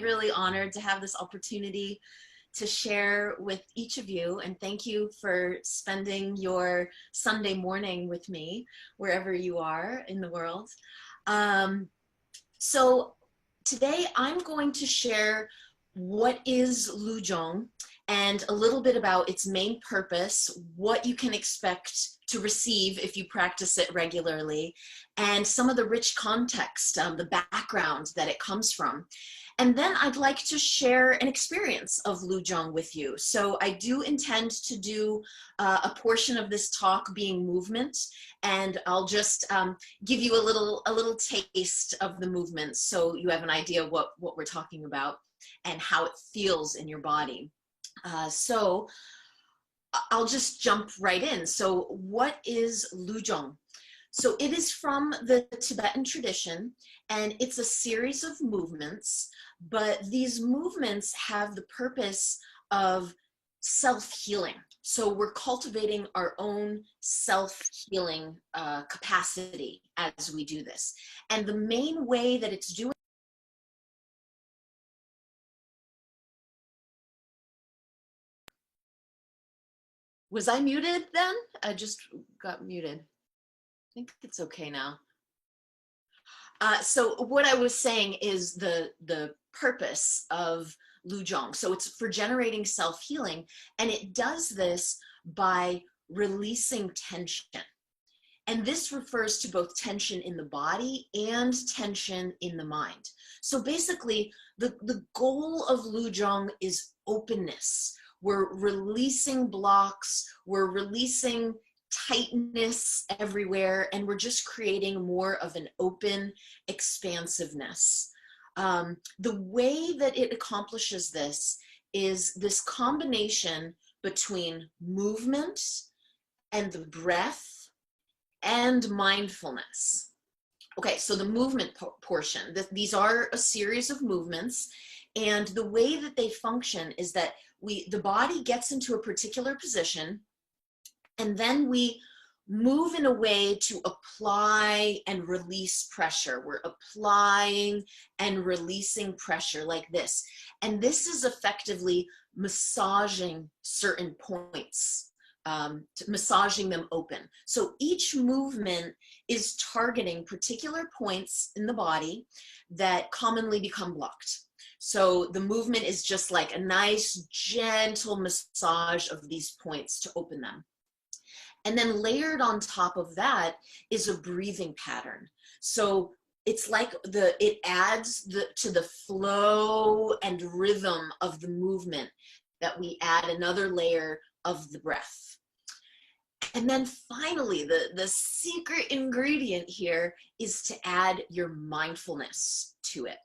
really honored to have this opportunity to share with each of you, and thank you for spending your Sunday morning with me, wherever you are in the world. So today I'm going to share what is Lujong and a little bit about its main purpose, what you can expect to receive if you practice it regularly, and some of the rich context, the background that it comes from. And then I'd like to share an experience of Lujong with you. So I do intend to do a portion of this talk being movement, and I'll just give you a little taste of the movement so you have an idea what we're talking about and how it feels in your body. So I'll just jump right in. So what is Lujong? So it is from the Tibetan tradition, and it's a series of movements, but these movements have the purpose of self-healing. So we're cultivating our own self-healing capacity as we do this. And the main way that it's doing. Was I muted then? I just got muted. I think it's okay now. So what I was saying is the purpose of Lujong. So it's for generating self-healing, and it does this by releasing tension. And this refers to both tension in the body and tension in the mind. So basically, the goal of Lujong is openness. We're releasing blocks, we're releasing tightness everywhere, and we're just creating more of an open expansiveness. The way that it accomplishes this is this combination between movement and the breath and mindfulness. Okay, so the movement portion, these are a series of movements, and the way that they function is that the body gets into a particular position, and then we move in a way to apply and release pressure. We're applying and releasing pressure like this. And this is effectively massaging certain points, massaging them open. So each movement is targeting particular points in the body that commonly become blocked. So the movement is just like a nice, gentle massage of these points to open them. And then layered on top of that is a breathing pattern. So it's like it adds to the flow and rhythm of the movement that we add another layer of the breath. And then finally, the secret ingredient here is to add your mindfulness to it.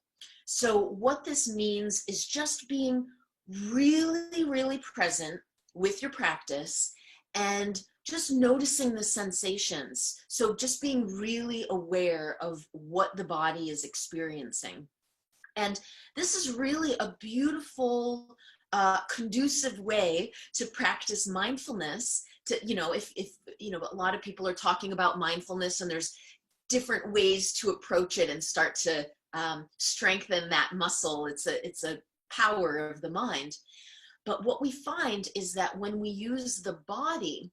So what this means is just being really, really present with your practice and just noticing the sensations. So just being really aware of what the body is experiencing. And this is really a beautiful, conducive way to practice mindfulness. To, if a lot of people are talking about mindfulness, and there's different ways to approach it and start to strengthen that muscle. It's a power of the mind. But what we find is that when we use the body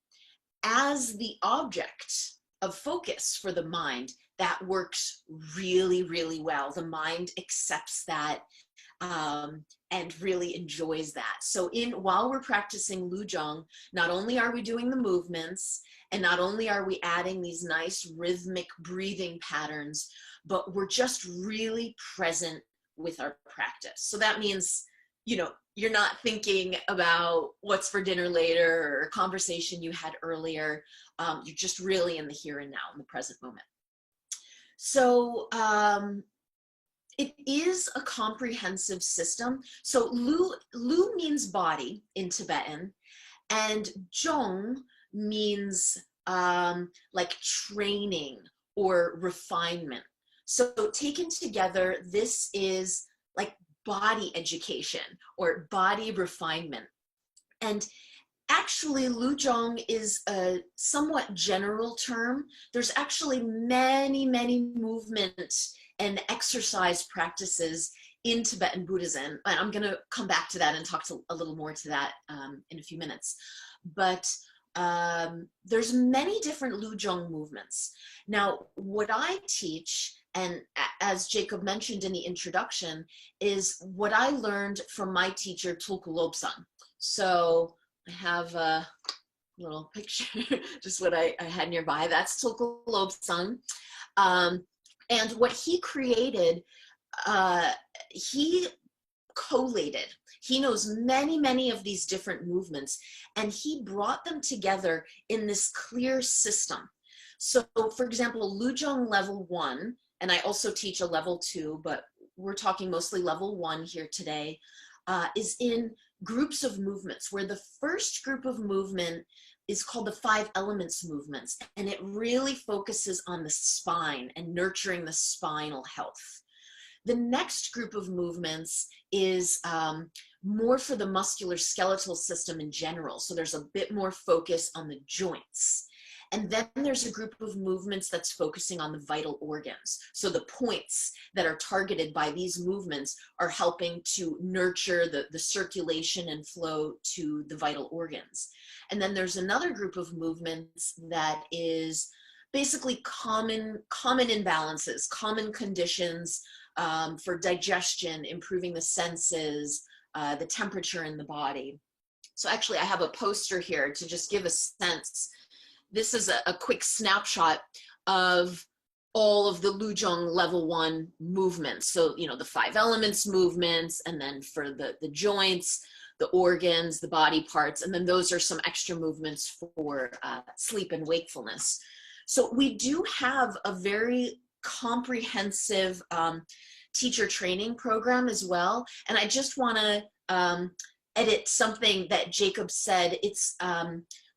as the object of focus for the mind, that works really, really well. The mind accepts that and really enjoys that. So while we're practicing Lujong, not only are we doing the movements, and not only are we adding these nice rhythmic breathing patterns, but we're just really present with our practice. So that means, you're not thinking about what's for dinner later or a conversation you had earlier. You're just really in the here and now, in the present moment. So it is a comprehensive system. So Lu means body in Tibetan, and Jong means like training or refinement. So taken together, this is like body education or body refinement. And actually, Lujong is a somewhat general term. There's actually many, many movement and exercise practices in Tibetan Buddhism, and I'm going to come back to that and talk a little more to that in a few minutes. But there's many different Lujong movements. Now, what I teach, and as Jacob mentioned in the introduction, is what I learned from my teacher, Tulku Lobsang. So I have a little picture, just what I had nearby. That's Tulku Lobsang. And what he created, he collated. He knows many, many of these different movements, and he brought them together in this clear system. So, for example, Lujong level 1, and I also teach a level 2, but we're talking mostly level 1 here today, is in groups of movements, where the first group of movement is called the 5 elements movements, and it really focuses on the spine and nurturing the spinal health. The next group of movements is more for the musculoskeletal system in general. So there's a bit more focus on the joints. And then there's a group of movements that's focusing on the vital organs. So the points that are targeted by these movements are helping to nurture the circulation and flow to the vital organs. And then there's another group of movements that is basically common imbalances, common conditions for digestion, improving the senses, the temperature in the body. So actually I have a poster here to just give a sense. This is a quick snapshot of all of the Lujong level 1 movements. So, you know, the 5 elements movements, and then for the joints, the organs, the body parts, and then those are some extra movements for sleep and wakefulness. So we do have a very comprehensive teacher training program as well. And I just want to edit something that Jacob said. It's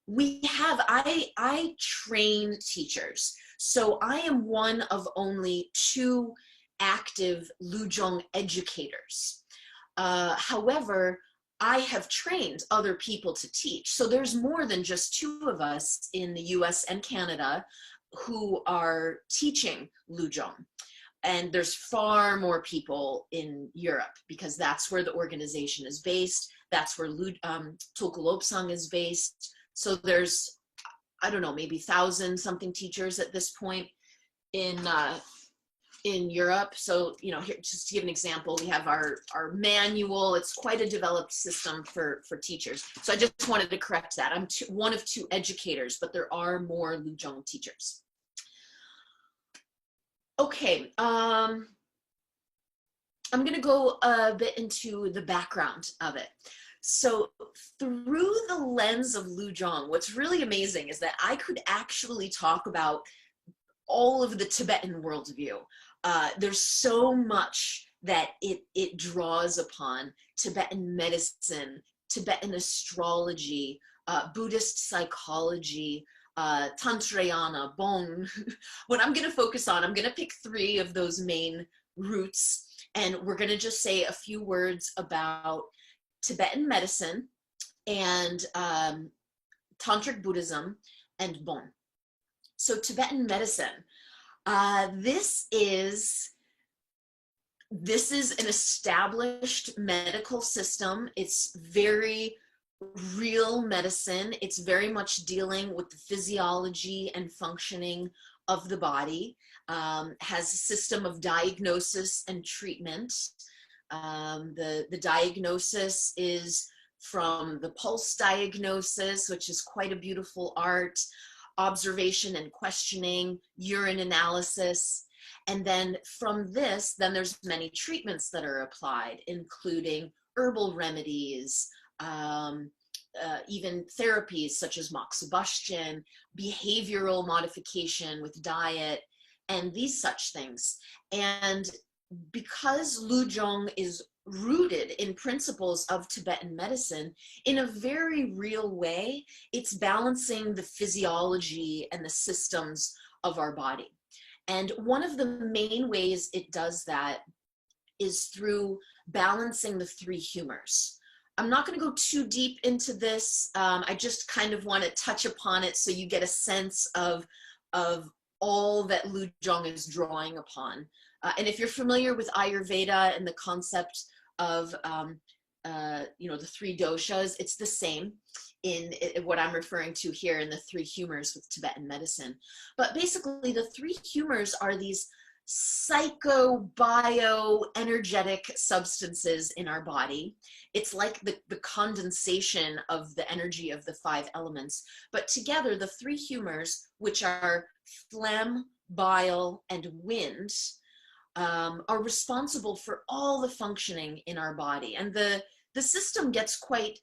I train teachers. So I am one of only 2 active Lujong educators. However, I have trained other people to teach. So there's more than just 2 of us in the US and Canada who are teaching Lujong. And there's far more people in Europe, because that's where the organization is based. That's where Tulku Lobsang is based. So there's, I don't know, maybe 1,000 something teachers at this point in Europe. So, you know, here, just to give an example, we have our manual. It's quite a developed system for teachers. So I just wanted to correct that. I'm one of 2 educators, but there are more Lujong teachers. Okay, I'm going to go a bit into the background of it. So through the lens of Lujong, what's really amazing is that I could actually talk about all of the Tibetan worldview. There's so much that it draws upon: Tibetan medicine, Tibetan astrology, Buddhist psychology, Tantrayana, Bong. What I'm going to focus on, I'm going to pick 3 of those main roots, and we're going to just say a few words about Tibetan medicine and Tantric Buddhism and Bong. So Tibetan medicine, this is an established medical system. It's very real medicine. It's very much dealing with the physiology and functioning of the body, has a system of diagnosis and treatment. The diagnosis is from the pulse diagnosis, which is quite a beautiful art, observation and questioning, urine analysis. And then from this, then there's many treatments that are applied, including herbal remedies, even therapies such as moxibustion, behavioral modification with diet, and these such things. And because Lujong is rooted in principles of Tibetan medicine, in a very real way, it's balancing the physiology and the systems of our body. And one of the main ways it does that is through balancing the 3 humors. I'm not going to go too deep into this. I just kind of want to touch upon it so you get a sense of all that Lujong is drawing upon. And if you're familiar with Ayurveda and the concept of, the three doshas, it's the same in what I'm referring to here in the three humors with Tibetan medicine. But basically, the three humors are these psycho-bio-energetic substances in our body. It's like the condensation of the energy of the five elements. But together, the three humors, which are phlegm, bile, and wind, are responsible for all the functioning in our body. And the system gets quite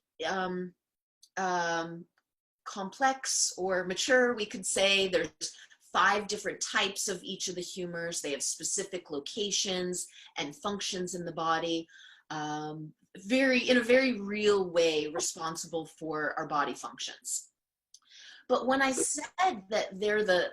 complex or mature, we could say. There's 5 different types of each of the humors. They have specific locations and functions in the body, in a very real way responsible for our body functions. But when I said that they're the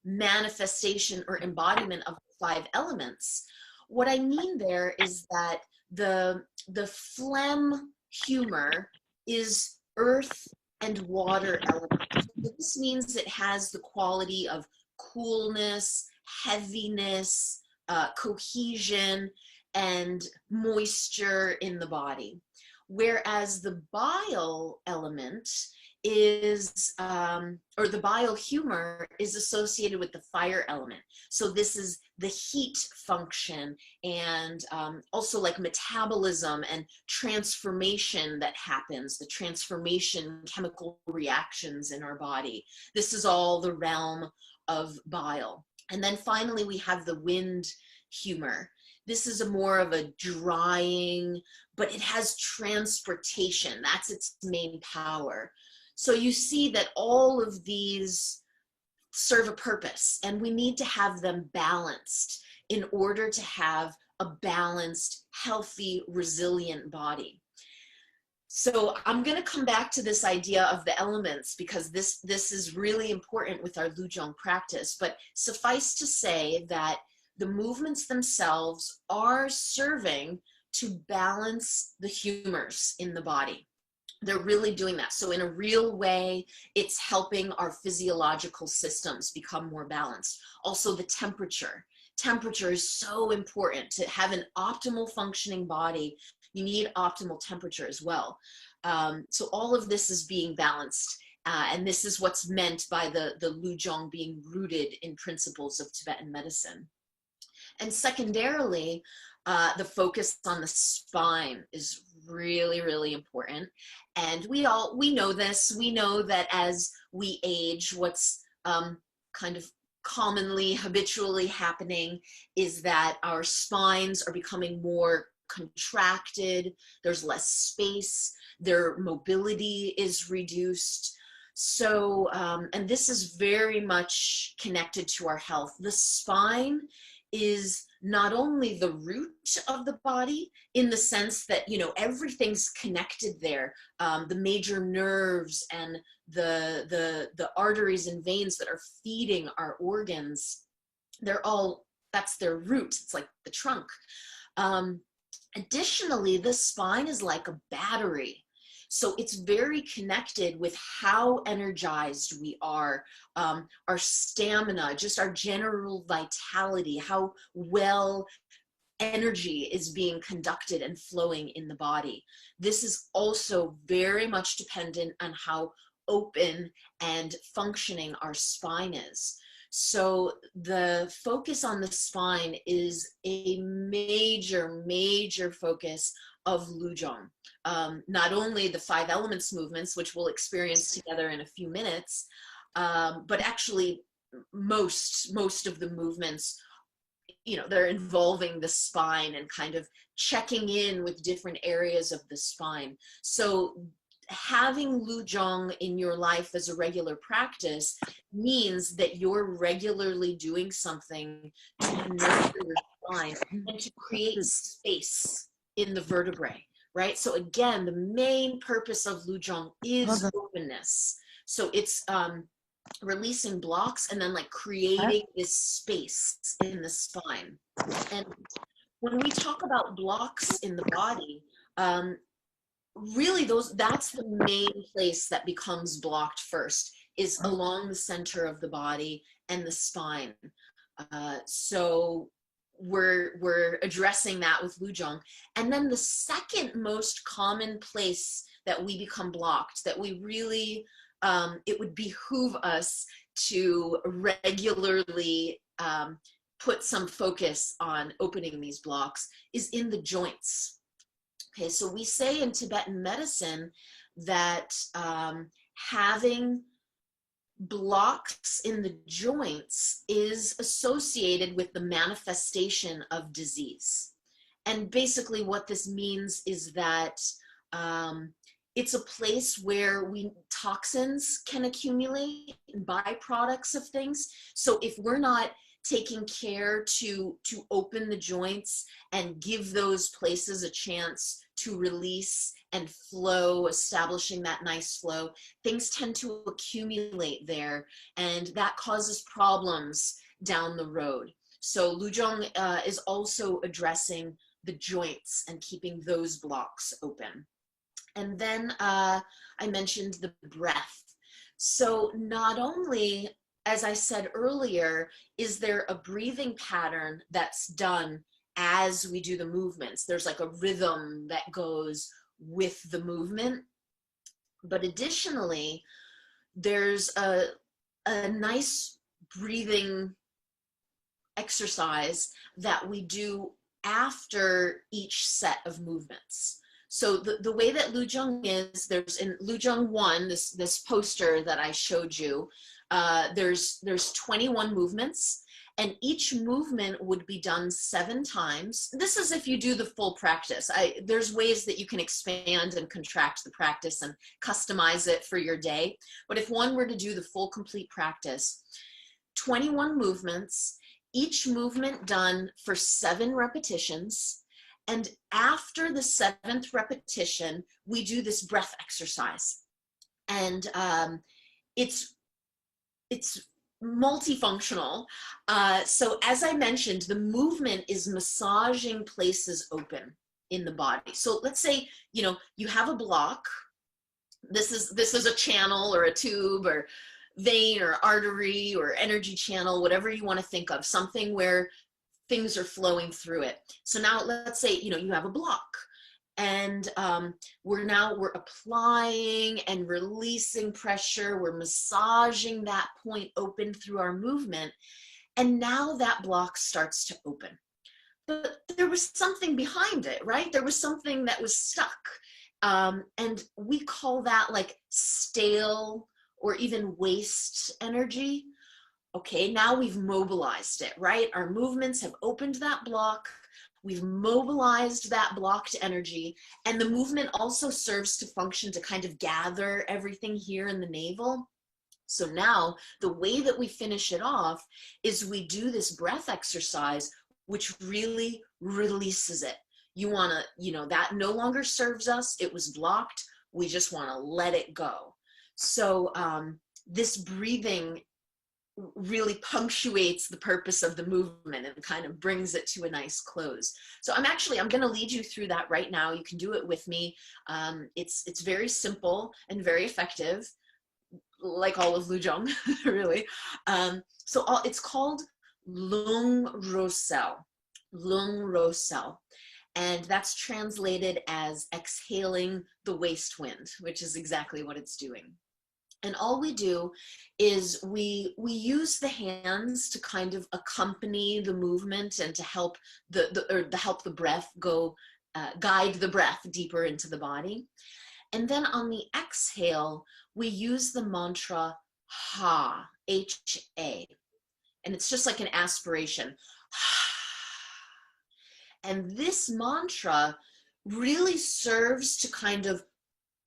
manifestation or embodiment of the 5 elements, what I mean there is that the phlegm humor is earth and water elements. So this means it has the quality of coolness, heaviness, cohesion, and moisture in the body. Whereas the bile element is, or the bile humor is associated with the fire element. So this is the heat function and also like metabolism and transformation that happens, the transformation chemical reactions in our body. This is all the realm of bile. And then finally, we have the wind humor. This is more of a drying, but it has transportation. That's its main power. So you see that all of these serve a purpose, and we need to have them balanced in order to have a balanced, healthy, resilient body. So I'm going to come back to this idea of the elements because this is really important with our Lujong practice. But suffice to say that the movements themselves are serving to balance the humors in the body. They're really doing that. So in a real way, it's helping our physiological systems become more balanced. Also the temperature. Temperature is so important. To have an optimal functioning body, you need optimal temperature as well. So all of this is being balanced. And this is what's meant by the Lujong being rooted in principles of Tibetan medicine. And secondarily, the focus on the spine is really, really important. And we know this. We know that as we age, what's kind of commonly, habitually happening is that our spines are becoming more contracted. There's less space. Their mobility is reduced. So, and this is very much connected to our health. The spine is not only the root of the body in the sense that, everything's connected there. The major nerves and the arteries and veins that are feeding our organs, that's their root. It's like the trunk. Additionally, the spine is like a battery. So it's very connected with how energized we are, our stamina, just our general vitality, how well energy is being conducted and flowing in the body. This is also very much dependent on how open and functioning our spine is. So the focus on the spine is a major, major focus of Lujong. Not only the 5 elements movements, which we'll experience together in a few minutes, but actually most of the movements, they're involving the spine and kind of checking in with different areas of the spine. So having Lujong in your life as a regular practice means that you're regularly doing something to nurture your spine and to create space in the vertebrae, right? So again, the main purpose of Lujong is openness. So it's releasing blocks and then creating this space in the spine. And when we talk about blocks in the body, really that's the main place that becomes blocked first, is along the center of the body and the spine. So we're addressing that with Lujong. And then the second most common place that we become blocked, that we really, it would behoove us to regularly put some focus on opening these blocks, is in the joints. Okay, so we say in Tibetan medicine that having blocks in the joints is associated with the manifestation of disease. And basically what this means is that it's a place where toxins can accumulate, byproducts of things. So if we're not taking care to open the joints and give those places a chance to release and flow, establishing that nice flow, things tend to accumulate there, and that causes problems down the road. So Lujong is also addressing the joints and keeping those blocks open. And then I mentioned the breath. So not only, as I said earlier, is there a breathing pattern that's done as we do the movements. There's like a rhythm that goes with the movement. But additionally, there's a nice breathing exercise that we do after each set of movements. So the way that Lujong is, there's in Lujong 1, this poster that I showed you, there's 21 movements, and each movement would be done 7 times. This is if you do the full practice. There's ways that you can expand and contract the practice and customize it for your day. But if one were to do the full complete practice, 21 movements, each movement done for 7 repetitions. And after the 7th repetition, we do this breath exercise. And it's multifunctional. So as I mentioned, the movement is massaging places open in the body. So let's say, you have a block. This is a channel or a tube or vein or artery or energy channel, whatever you want to think of, something where things are flowing through it. So now let's say, you have a block, and we're applying and releasing pressure. We're massaging that point open through our movement. And now that block starts to open. But there was something behind it, right? There was something that was stuck. And we call that like stale or even waste energy. Okay, now we've mobilized it, right? Our movements have opened that block. We've mobilized that blocked energy, and the movement also serves to function to kind of gather everything here in the navel. So now the way that we finish it off is we do this breath exercise, which really releases it. You want to, that no longer serves us. It was blocked. We just want to let it go. So this breathing really punctuates the purpose of the movement and kind of brings it to a nice close. So I'm going to lead you through that right now. You can do it with me. It's very simple and very effective, like all of Lujong, really. So it's called Lung Rosel, Lung Rosel. And that's translated as exhaling the waste wind, which is exactly what it's doing. And all we do is we use the hands to kind of accompany the movement and to help the breath go, guide the breath deeper into the body. And then on the exhale, we use the mantra Ha, H-A. And it's just like an aspiration. And this mantra really serves to kind of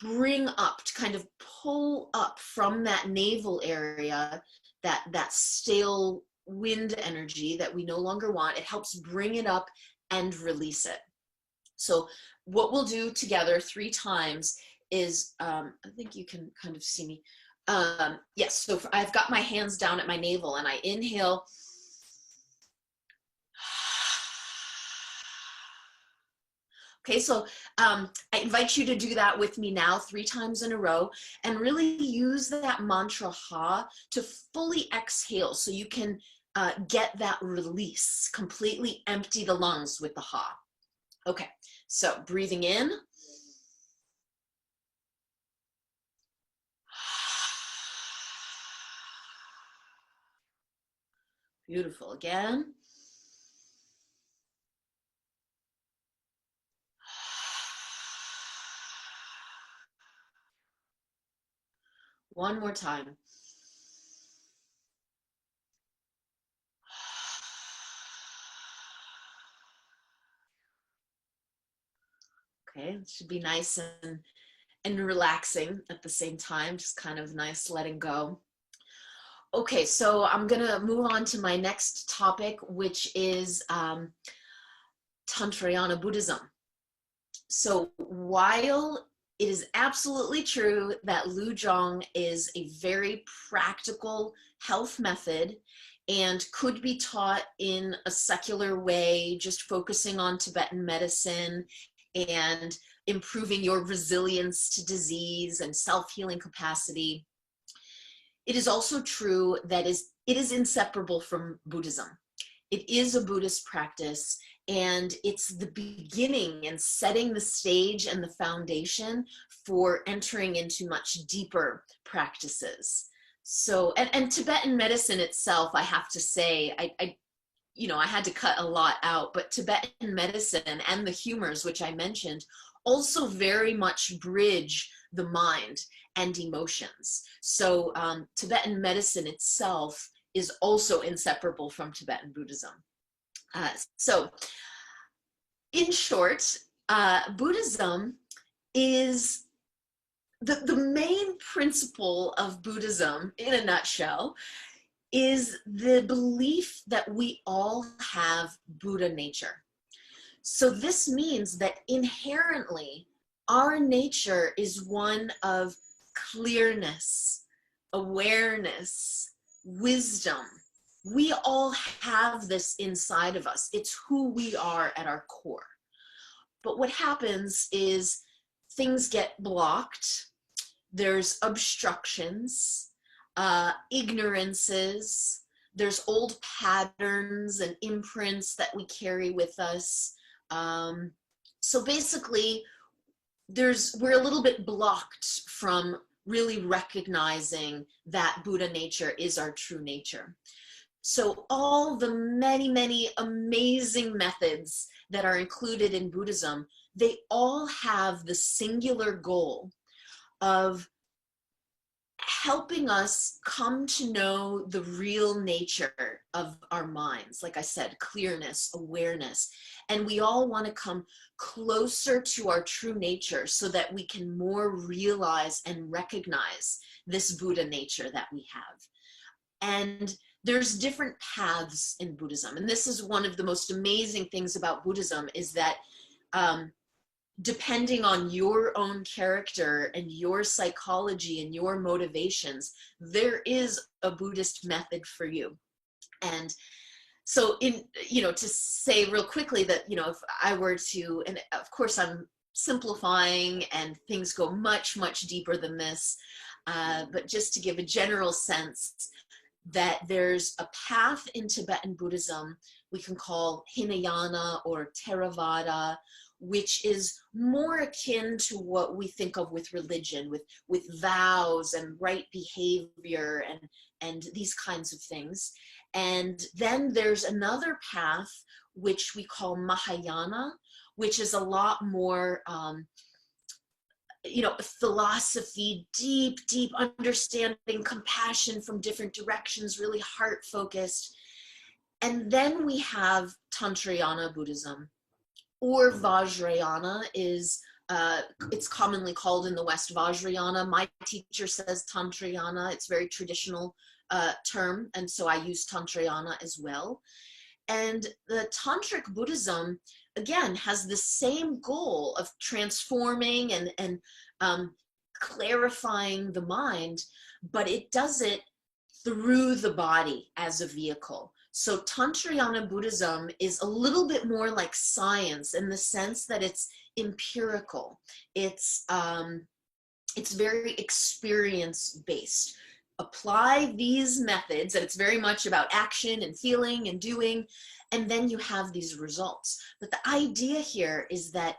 bring up, to kind of pull up from that navel area, that stale wind energy that we no longer want. It helps bring it up and release it. So what we'll do together 3 times is, I think you can kind of see me. Yes, so I've got my hands down at my navel, and I inhale. Okay, so I invite you to do that with me now 3 times in a row, and really use that mantra Ha to fully exhale. So you can get that release, completely empty the lungs with the ha. Okay, so breathing in. Beautiful. Again. One more time. Okay, it should be nice and relaxing at the same time, just kind of nice letting go. Okay, so I'm gonna move on to my next topic, which is Tantrayana Buddhism. So while it is absolutely true that Jong is a very practical health method and could be taught in a secular way, just focusing on Tibetan medicine and improving your resilience to disease and self-healing capacity, it is also true that it is inseparable from Buddhism. It is a Buddhist practice, and it's the beginning and setting the stage and the foundation for entering into much deeper practices. So, and Tibetan medicine itself, I have to say, I had to cut a lot out, but Tibetan medicine and the humors, which I mentioned, also very much bridge the mind and emotions. So Tibetan medicine itself is also inseparable from Tibetan Buddhism. So in short, Buddhism is the main principle of Buddhism, in a nutshell, is the belief that we all have Buddha nature. So this means that inherently our nature is one of clearness, awareness, wisdom. We all have this inside of us. It's who we are at our core. But what happens is things get blocked. There's obstructions, ignorances. There's old patterns and imprints that we carry with us. So basically, we're a little bit blocked from really recognizing that Buddha nature is our true nature. So all the many, many amazing methods that are included in Buddhism, they all have the singular goal of helping us come to know the real nature of our minds. Like I said, clearness, awareness. And we all want to come closer to our true nature so that we can more realize and recognize this Buddha nature that we have. And there's different paths in Buddhism. And this is one of the most amazing things about Buddhism, is that depending on your own character and your psychology and your motivations, there is a Buddhist method for you. And so to say real quickly that, if I were to, and of course I'm simplifying and things go much, much deeper than this, but just to give a general sense, that there's a path in Tibetan Buddhism we can call Hinayana or Theravada, which is more akin to what we think of with religion, with vows and right behavior and these kinds of things. And then there's another path which we call Mahayana, which is a lot more philosophy, deep understanding, compassion from different directions, really heart focused. And then we have Tantrayana Buddhism, or Vajrayana is, it's commonly called in the West Vajrayana. My teacher says Tantrayana. It's a very traditional term, and so I use Tantrayana as well. And the Tantric Buddhism, again, has the same goal of transforming and clarifying the mind, but it does it through the body as a vehicle. So Tantrayana Buddhism is a little bit more like science in the sense that it's empirical. It's very experience-based. apply these methods, and it's very much about action and feeling and doing, and then you have these results. But the idea here is that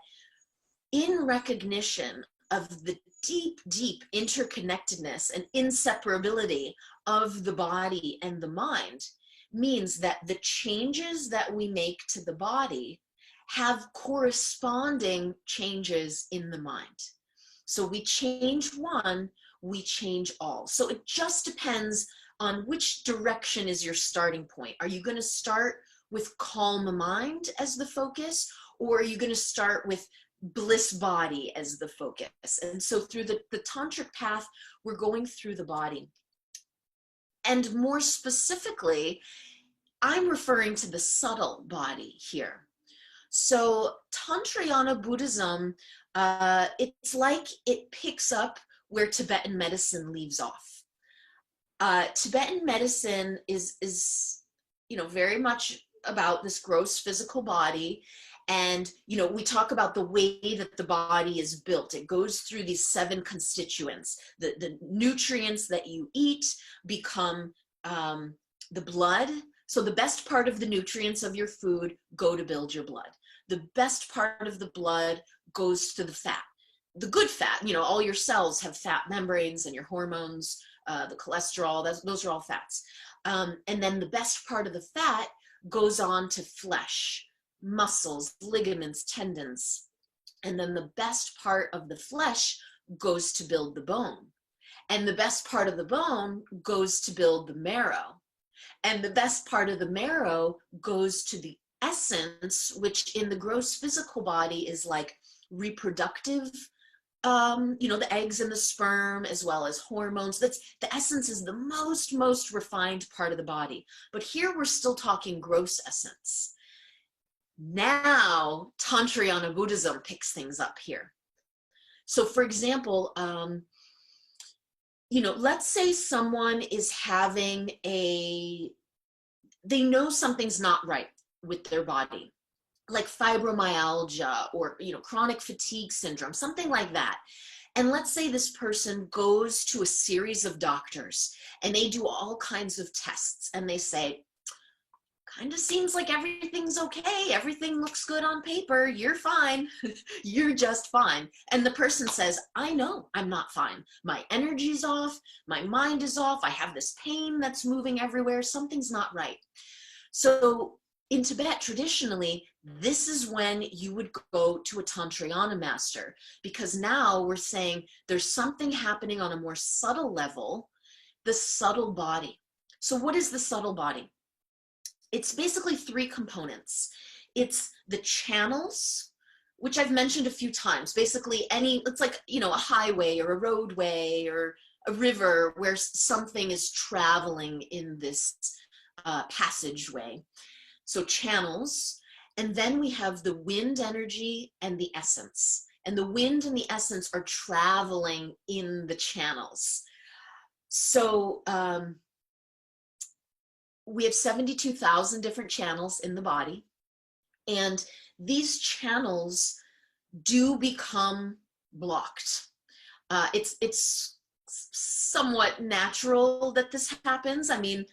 in recognition of the deep, deep interconnectedness and inseparability of the body and the mind, means that the changes that we make to the body have corresponding changes in the mind. So we change one, we change all. So it just depends on which direction is your starting point. Are you going to start with calm mind as the focus, or are you going to start with bliss body as the focus? And so through the tantric path, we're going through the body. And more specifically, I'm referring to the subtle body here. So Tantrayana Buddhism, it's like it picks up where Tibetan medicine leaves off. Tibetan medicine is very much about this gross physical body. And, we talk about the way that the body is built. It goes through these 7 constituents. The nutrients that you eat become the blood. So the best part of the nutrients of your food go to build your blood. The best part of the blood goes to the fat. The good fat, all your cells have fat membranes, and your hormones, the cholesterol, those are all fats. And then the best part of the fat goes on to flesh, muscles, ligaments, tendons. And then the best part of the flesh goes to build the bone. And the best part of the bone goes to build the marrow. And the best part of the marrow goes to the essence, which in the gross physical body is like reproductive, the eggs and the sperm, as well as hormones. The essence is the most refined part of the body. But here we're still talking gross essence. Now, Tantrayana Buddhism picks things up here. So for example, let's say someone is having they know something's not right with their body, like fibromyalgia or, chronic fatigue syndrome, something like that. And let's say this person goes to a series of doctors and they do all kinds of tests and they say, kind of seems like everything's okay. Everything looks good on paper. You're fine. You're just fine. And the person says, I know I'm not fine. My energy's off. My mind is off. I have this pain that's moving everywhere. Something's not right. So in Tibet, traditionally, this is when you would go to a Tantrayana master, because now we're saying there's something happening on a more subtle level, the subtle body. So what is the subtle body? It's basically 3 components. It's the channels, which I've mentioned a few times. Basically it's like, a highway or a roadway or a river where something is traveling in this passageway. So channels. And then we have the wind energy and the essence. And the wind and the essence are traveling in the channels. So we have 72,000 different channels in the body. And these channels do become blocked. It's somewhat natural that this happens. I mean,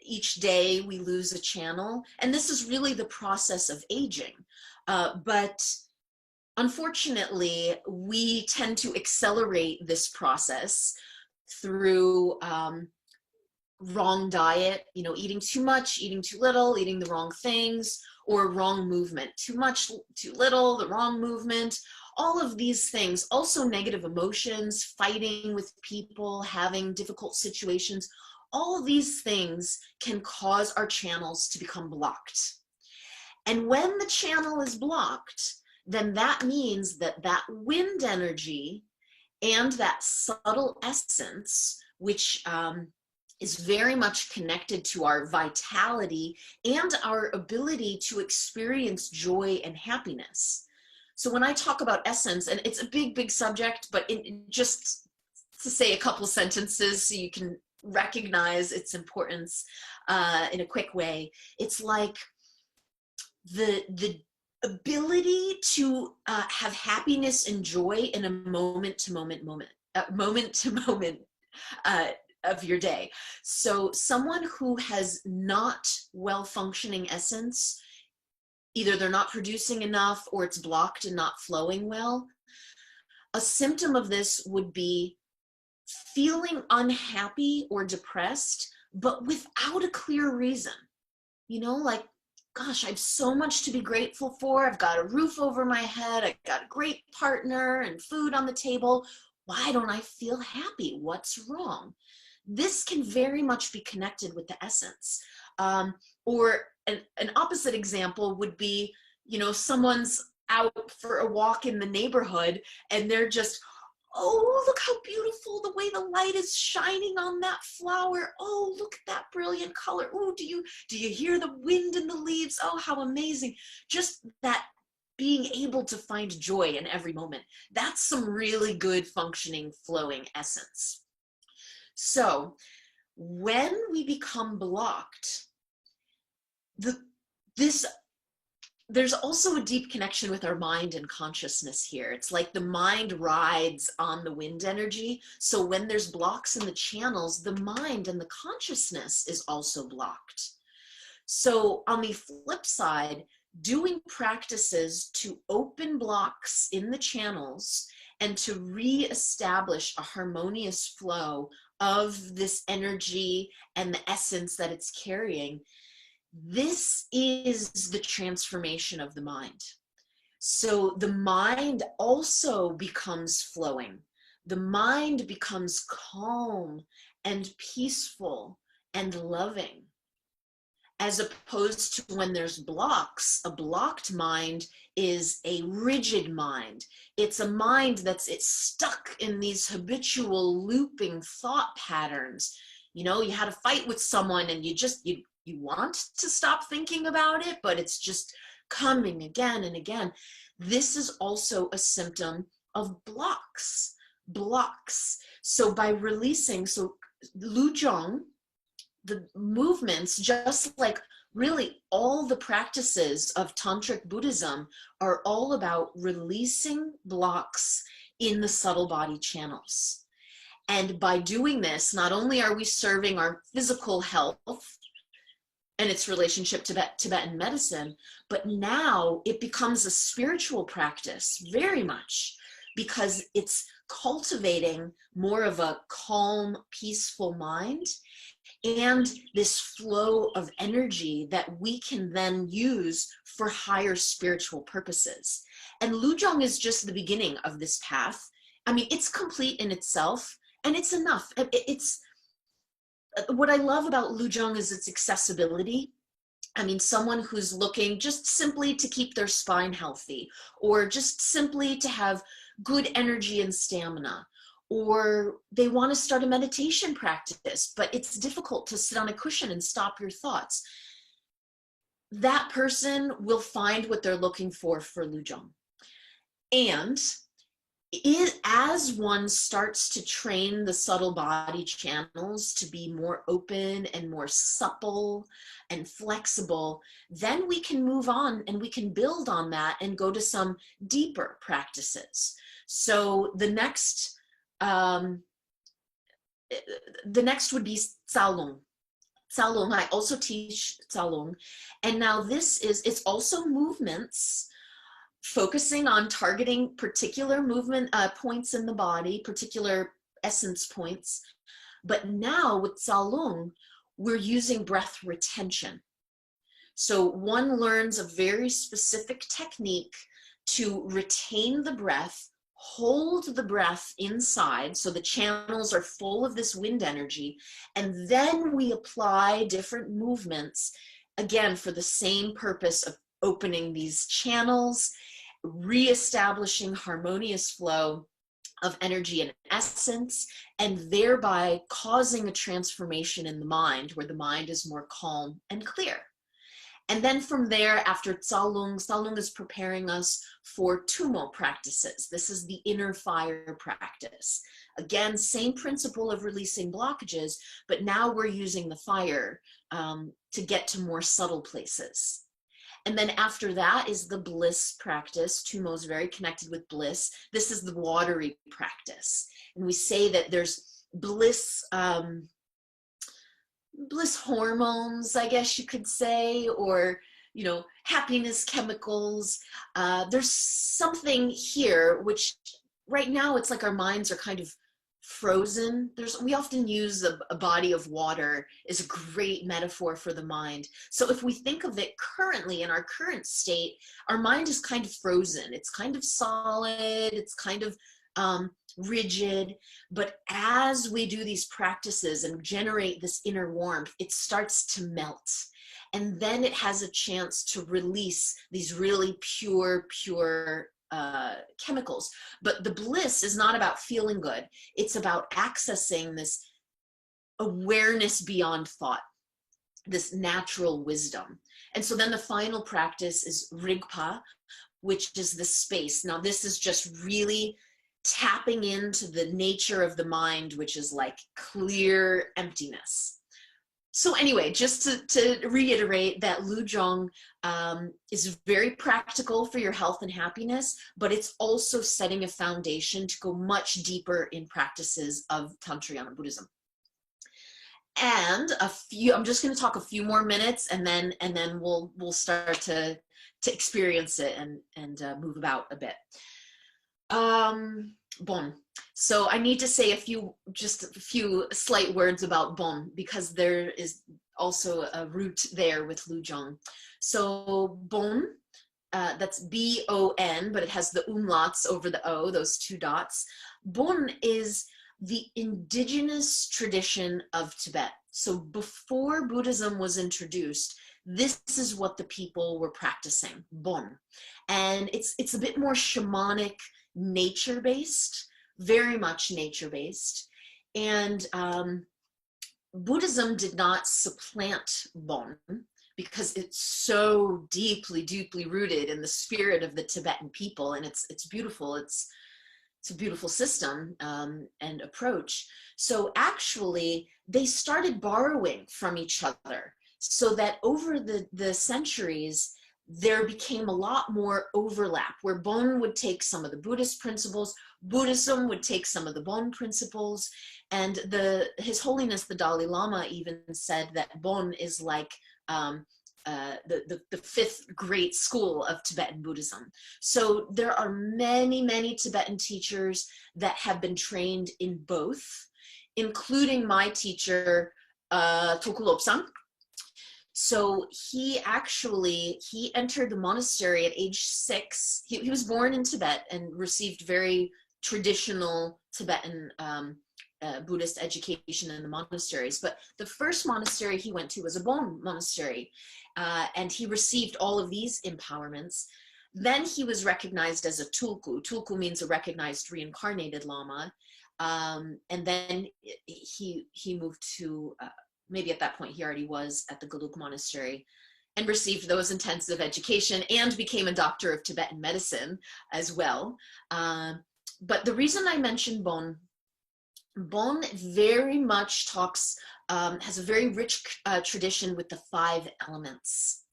each day we lose a channel, and this is really the process of aging. But unfortunately, we tend to accelerate this process through wrong diet, eating too much, eating too little, eating the wrong things, or wrong movement. Too much, too little, the wrong movement. All of these things, also negative emotions, fighting with people, having difficult situations, all of these things can cause our channels to become blocked. And when the channel is blocked, then that means that that wind energy and that subtle essence, which is very much connected to our vitality and our ability to experience joy and happiness. So when I talk about essence, and it's a big subject, but just to say a couple sentences so you can recognize its importance in a quick way, it's like the ability to have happiness and joy in a moment to moment of your day. So someone who has not well functioning essence, either they're not producing enough or it's blocked and not flowing well. A symptom of this would be feeling unhappy or depressed, but without a clear reason. You know, like, gosh, I have so much to be grateful for. I've got a roof over my head. I've got a great partner and food on the table. Why don't I feel happy? What's wrong? This can very much be connected with the essence. Or an opposite example would be, you know, someone's out for a walk in the neighborhood and they're just, oh, look how beautiful the way the light is shining on that flower. Oh, look at that brilliant color. Oh, do you hear the wind in the leaves? Oh, how amazing. Just that being able to find joy in every moment. That's some really good functioning, flowing essence. So when we become blocked, there's also a deep connection with our mind and consciousness here. It's like the mind rides on the wind energy. So when there's blocks in the channels, the mind and the consciousness is also blocked. So on the flip side, doing practices to open blocks in the channels and to reestablish a harmonious flow of this energy and the essence that it's carrying, this is the transformation of the mind. So the mind also becomes flowing. The mind becomes calm and peaceful and loving. As opposed to when there's blocks, a blocked mind is a rigid mind. It's a mind it's stuck in these habitual looping thought patterns. You know, you had a fight with someone and you want to stop thinking about it, but it's just coming again and again. This is also a symptom of blocks. So by releasing, Lu Jong, the movements, just like really all the practices of Tantric Buddhism, are all about releasing blocks in the subtle body channels. And by doing this, not only are we serving our physical health and its relationship to Tibetan medicine, but now it becomes a spiritual practice very much, because it's cultivating more of a calm, peaceful mind and this flow of energy that we can then use for higher spiritual purposes. And Lujong is just the beginning of this path. I mean, it's complete in itself, and it's enough. It's what I love about Lujong is its accessibility. I mean, someone who's looking just simply to keep their spine healthy, or just simply to have good energy and stamina, or they want to start a meditation practice, but it's difficult to sit on a cushion and stop your thoughts. That person will find what they're looking for Lujong. And as one starts to train the subtle body channels to be more open and more supple and flexible, then we can move on and we can build on that and go to some deeper practices. So the next would be Tsalung. Tsalung, I also teach Tsalung. And now it's also movements focusing on targeting particular movement points in the body, particular essence points. But now with Tsalung, we're using breath retention. So one learns a very specific technique to retain the breath, hold the breath inside so the channels are full of this wind energy, and then we apply different movements, again, for the same purpose of opening these channels, reestablishing harmonious flow of energy and essence, and thereby causing a transformation in the mind where the mind is more calm and clear. And then from there, after Tsalung is preparing us for Tumo practices. This is the inner fire practice. Again, same principle of releasing blockages, but now we're using the fire to get to more subtle places. And then after that is the bliss practice. Tumo is very connected with bliss. This is the watery practice. And we say that there's bliss bliss hormones, I guess you could say, or, you know, happiness chemicals. There's something here which right now it's like our minds are kind of frozen. We often use a body of water is a great metaphor for the mind. So if we think of it currently in our current state, our mind is kind of frozen. It's kind of solid. It's kind of rigid. But as we do these practices and generate this inner warmth, it starts to melt. And then it has a chance to release these really pure chemicals. But the bliss is not about feeling good. It's about accessing this awareness beyond thought, this natural wisdom. And so then the final practice is Rigpa, which is the space. Now this is just really tapping into the nature of the mind, which is like clear emptiness. So anyway, just to reiterate that Lujong is very practical for your health and happiness, but it's also setting a foundation to go much deeper in practices of Tantrayana Buddhism. And I'm just going to talk a few more minutes, and then we'll start to experience it and move about a bit. Bon. So I need to say just a few slight words about Bon, because there is also a root there with Lujong. So Bon, that's B-O-N, but it has the umlauts over the O, those two dots. Bon is the indigenous tradition of Tibet. So before Buddhism was introduced, this is what the people were practicing, Bon. And it's a bit more shamanic, nature-based, very much nature-based. And Buddhism did not supplant Bon because it's so deeply rooted in the spirit of the Tibetan people, and it's beautiful. It's a beautiful system and approach. So actually, they started borrowing from each other, so that over the centuries, there became a lot more overlap, where Bon would take some of the Buddhist principles, Buddhism would take some of the Bon principles, and His Holiness the Dalai Lama even said that Bon is like the fifth great school of Tibetan Buddhism. So there are many Tibetan teachers that have been trained in both, including my teacher, Tulku Lobsang. So he entered the monastery at age 6. He was born in Tibet and received very traditional Tibetan Buddhist education in the monasteries. But the first monastery he went to was a Bon monastery, and he received all of these empowerments. Then he was recognized as a Tulku. Tulku means a recognized reincarnated Lama. And then he moved to maybe at that point he already was at the Gelug Monastery, and received those intensive education and became a doctor of Tibetan medicine as well. But the reason I mentioned Bon very much has a very rich tradition with the 5 elements.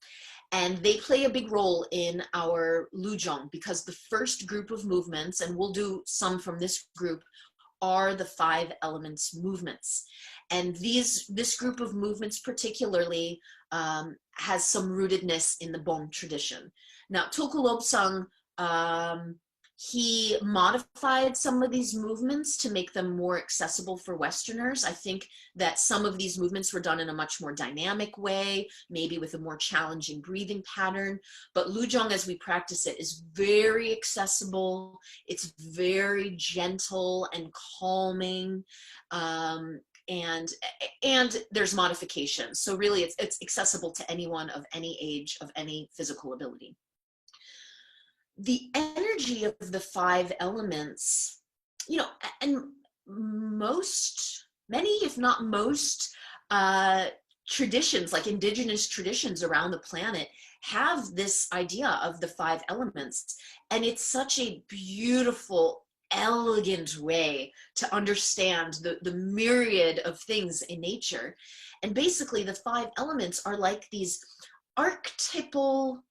And they play a big role in our Lujong, because the first group of movements, and we'll do some from this group, are the 5 elements movements. And this group of movements particularly has some rootedness in the Bon tradition. Now, Tulku Lobsang, he modified some of these movements to make them more accessible for Westerners. I think that some of these movements were done in a much more dynamic way, maybe with a more challenging breathing pattern. But Lujong, as we practice it, is very accessible. It's very gentle and calming. And there's modifications. So really it's accessible to anyone of any age, of any physical ability. The energy of the 5 elements, you know, and many, if not most, traditions, like indigenous traditions around the planet, have this idea of the 5 elements. And it's such a beautiful, elegant way to understand the myriad of things in nature. And basically the 5 elements are like these archetypal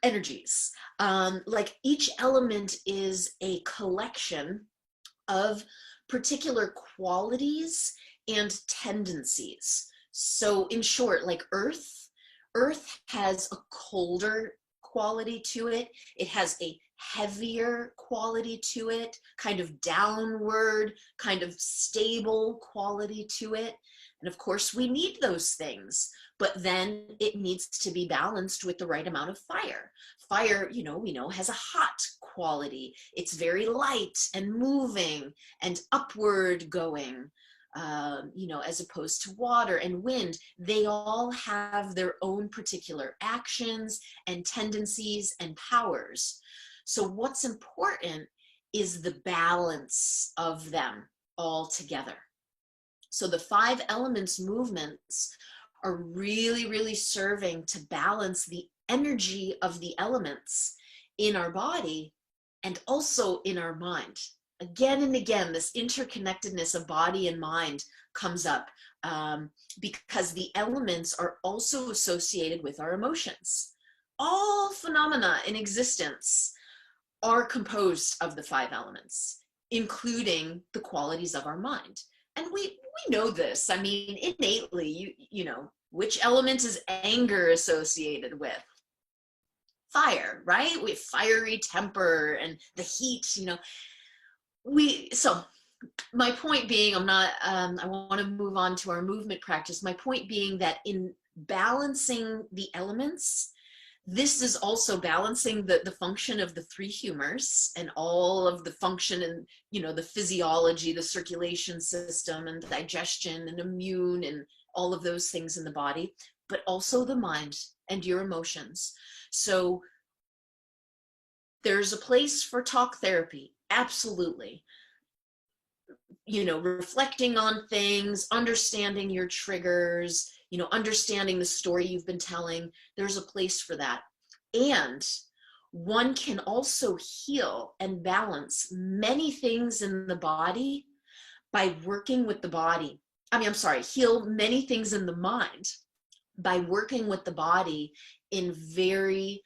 energies. Like each element is a collection of particular qualities and tendencies. So in short, like Earth has a colder quality to it. It has a heavier quality to it, kind of downward, kind of stable quality to it. And of course, we need those things, but then it needs to be balanced with the right amount of fire. Fire, we know has a hot quality. It's very light and moving and upward going. As opposed to water and wind, they all have their own particular actions and tendencies and powers. So what's important is the balance of them all together. So the 5 elements movements are really, really serving to balance the energy of the elements in our body and also in our mind. Again and again, this interconnectedness of body and mind comes up because the elements are also associated with our emotions. All phenomena in existence are composed of the 5 elements, including the qualities of our mind. And we know this. I mean, innately, you know, which element is anger associated with? Fire, right? We have fiery temper and the heat, so my point being, I want to move on to our movement practice. My point being that in balancing the elements, this is also balancing the function of the 3 humors and all of the function and, the physiology, the circulation system and digestion and immune and all of those things in the body, but also the mind and your emotions. So there's a place for talk therapy. Absolutely. Reflecting on things, understanding your triggers, understanding the story you've been telling. There's a place for that. And one can also heal and balance many things in the body by working with the body. Heal many things in the mind by working with the body in very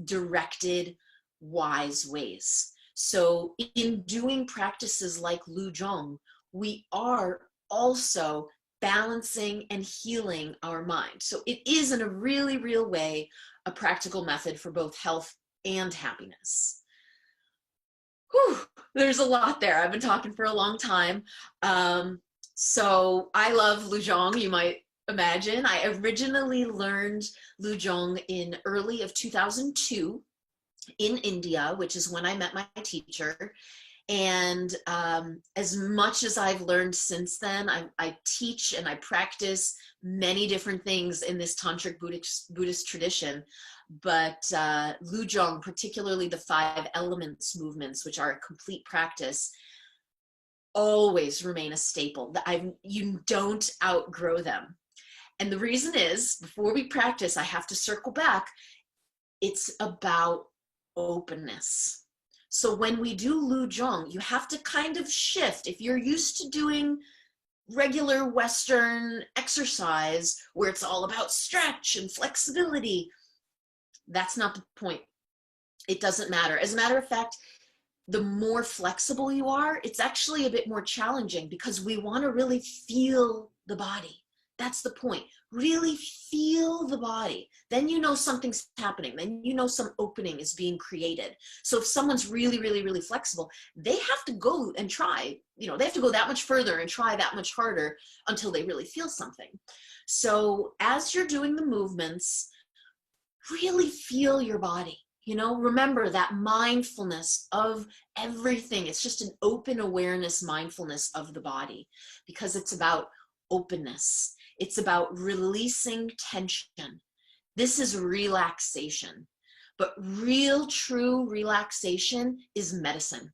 directed, wise ways. So in doing practices like Jong, we are also balancing and healing our mind. So it is, in a really real way, a practical method for both health and happiness. Whew, there's a lot there. I've been talking for a long time. So I love Jong, you might imagine. I originally learned Jong in early of 2002 in India, which is when I met my teacher. And as much as I've learned since then, I teach and I practice many different things in this tantric Buddhist tradition. But Jong, particularly the 5 elements movements, which are a complete practice, always remain a staple. You don't outgrow them. And the reason is, before we practice, I have to circle back. It's about openness. So when we do Jong, you have to kind of shift. If you're used to doing regular Western exercise where it's all about stretch and flexibility, that's not the point. It doesn't matter. As a matter of fact, the more flexible you are, it's actually a bit more challenging because we want to really feel the body. That's the point. Really feel the body. Then you know something's happening. Then you know some opening is being created. So if someone's really, really, really flexible, they have to go and try. They have to go that much further and try that much harder until they really feel something. So as you're doing the movements, really feel your body. Remember that mindfulness of everything. It's just an open awareness, mindfulness of the body, because it's about openness. It's about releasing tension. This is relaxation. But real, true relaxation is medicine.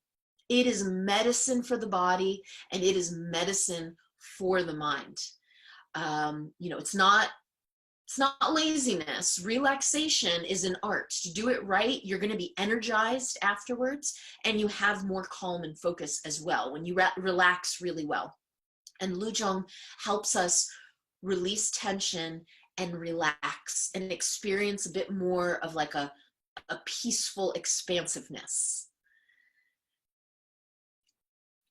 It is medicine for the body, and it is medicine for the mind. It's not laziness. Relaxation is an art. To do it right, you're going to be energized afterwards, and you have more calm and focus as well when you relax really well. And Jong helps us release tension and relax and experience a bit more of like a peaceful expansiveness.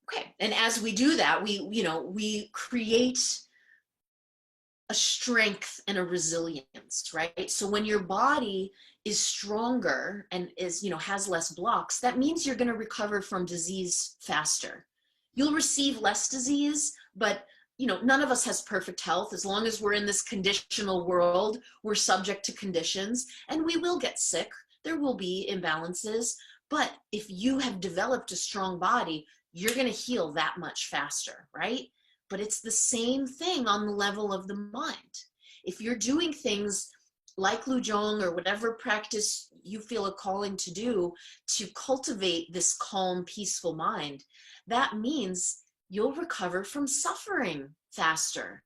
Okay, and as we do that, we create a strength and a resilience, right? So when your body is stronger and has less blocks, that means you're going to recover from disease faster. You'll receive less disease, but none of us has perfect health. As long as we're in this conditional world, we're subject to conditions and we will get sick. There will be imbalances, but if you have developed a strong body, you're going to heal that much faster, right? But it's the same thing on the level of the mind. If you're doing things like Jong or whatever practice you feel a calling to do to cultivate this calm, peaceful mind, that means you'll recover from suffering faster.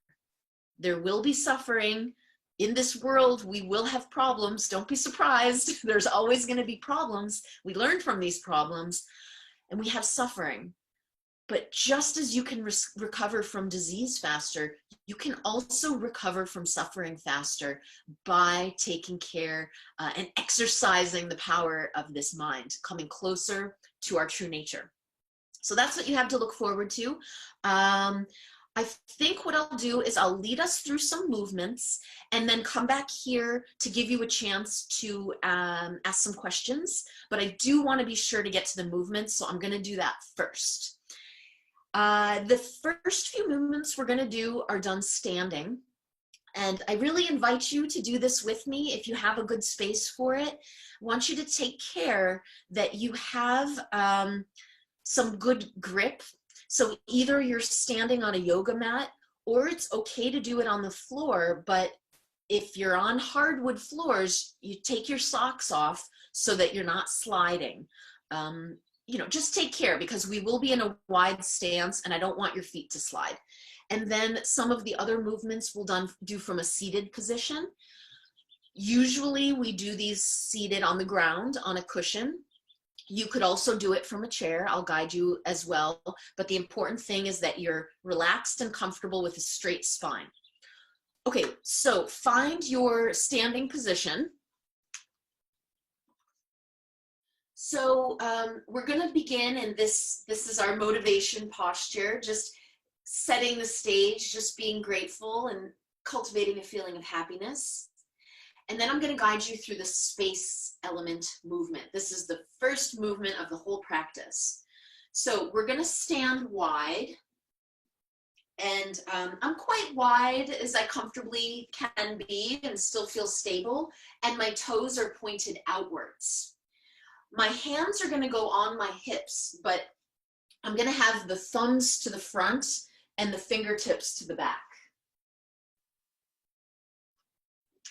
There will be suffering. In this world, we will have problems. Don't be surprised. There's always going to be problems. We learn from these problems, and we have suffering. But just as you can recover from disease faster, you can also recover from suffering faster by taking care and exercising the power of this mind, coming closer to our true nature. So that's what you have to look forward to. I think what I'll do is I'll lead us through some movements and then come back here to give you a chance to ask some questions. But I do want to be sure to get to the movements, so I'm going to do that first. The first few movements we're going to do are done standing. And I really invite you to do this with me if you have a good space for it. I want you to take care that you have some good grip. So either you're standing on a yoga mat or it's okay to do it on the floor. But if you're on hardwood floors, you take your socks off so that you're not sliding. Just take care because we will be in a wide stance and I don't want your feet to slide. And then some of the other movements we'll do from a seated position. Usually we do these seated on the ground on a cushion. You could also do it from a chair. I'll guide you as well. But the important thing is that you're relaxed and comfortable with a straight spine. Okay, so find your standing position. So we're going to begin, and this is our motivation posture, just setting the stage, just being grateful and cultivating a feeling of happiness. And then I'm going to guide you through the space element movement. This is the first movement of the whole practice. So we're going to stand wide. And I'm quite wide as I comfortably can be and still feel stable. And my toes are pointed outwards. My hands are going to go on my hips, but I'm going to have the thumbs to the front and the fingertips to the back.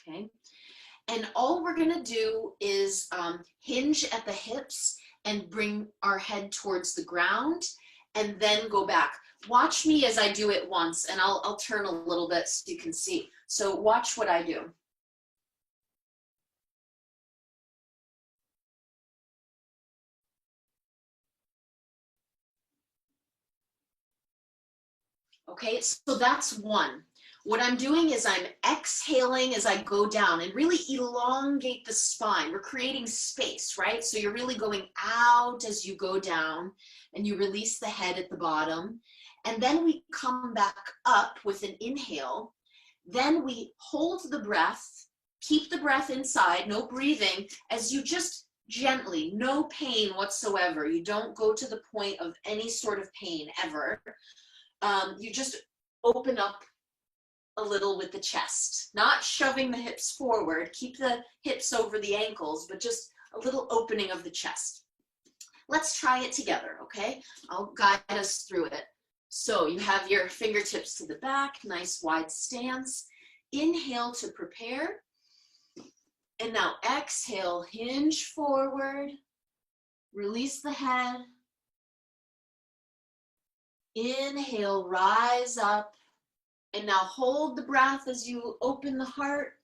Okay. And all we're going to do is hinge at the hips and bring our head towards the ground and then go back. Watch me as I do it once, and I'll turn a little bit so you can see. So watch what I do. Okay, so that's one. What I'm doing is I'm exhaling as I go down and really elongate the spine. We're creating space, right? So you're really going out as you go down and you release the head at the bottom. And then we come back up with an inhale. Then we hold the breath, keep the breath inside, no breathing, as you just gently, no pain whatsoever. You don't go to the point of any sort of pain ever. You just open up a little with the chest, not shoving the hips forward. Keep the hips over the ankles, but just a little opening of the chest. Let's try it together, okay? I'll guide us through it. So you have your fingertips to the back, nice wide stance. Inhale to prepare. And now exhale, hinge forward, release the head. Inhale, rise up. And now hold the breath as you open the heart.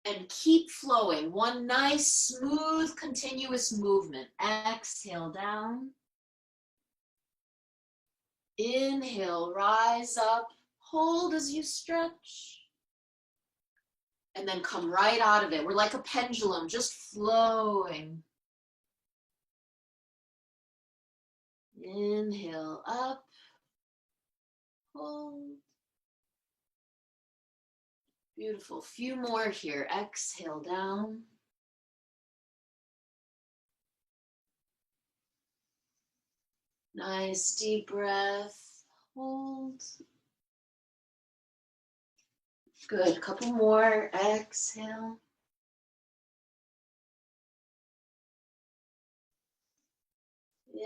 And keep flowing. One nice, smooth, continuous movement. Exhale down. Inhale, rise up. Hold as you stretch. And then come right out of it. We're like a pendulum, just flowing. Inhale up, hold. Beautiful. Few more here. Exhale down. Nice deep breath. Hold. Good. A couple more. Exhale.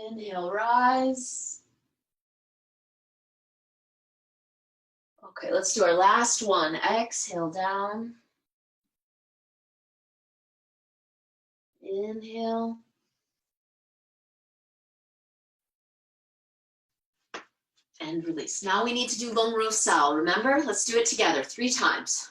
Inhale, rise. Okay, let's do our last one. Exhale down. Inhale. And release. Now we need to do long rosal. Remember? Let's do it together 3 times.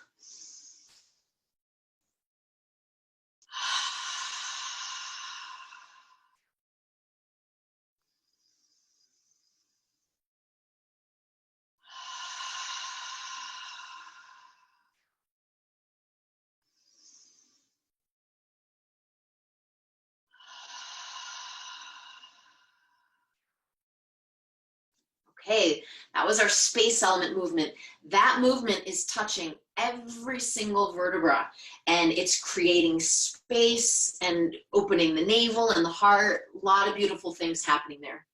Okay, that was our space element movement. That movement is touching every single vertebra, and it's creating space and opening the navel and the heart. A lot of beautiful things happening there.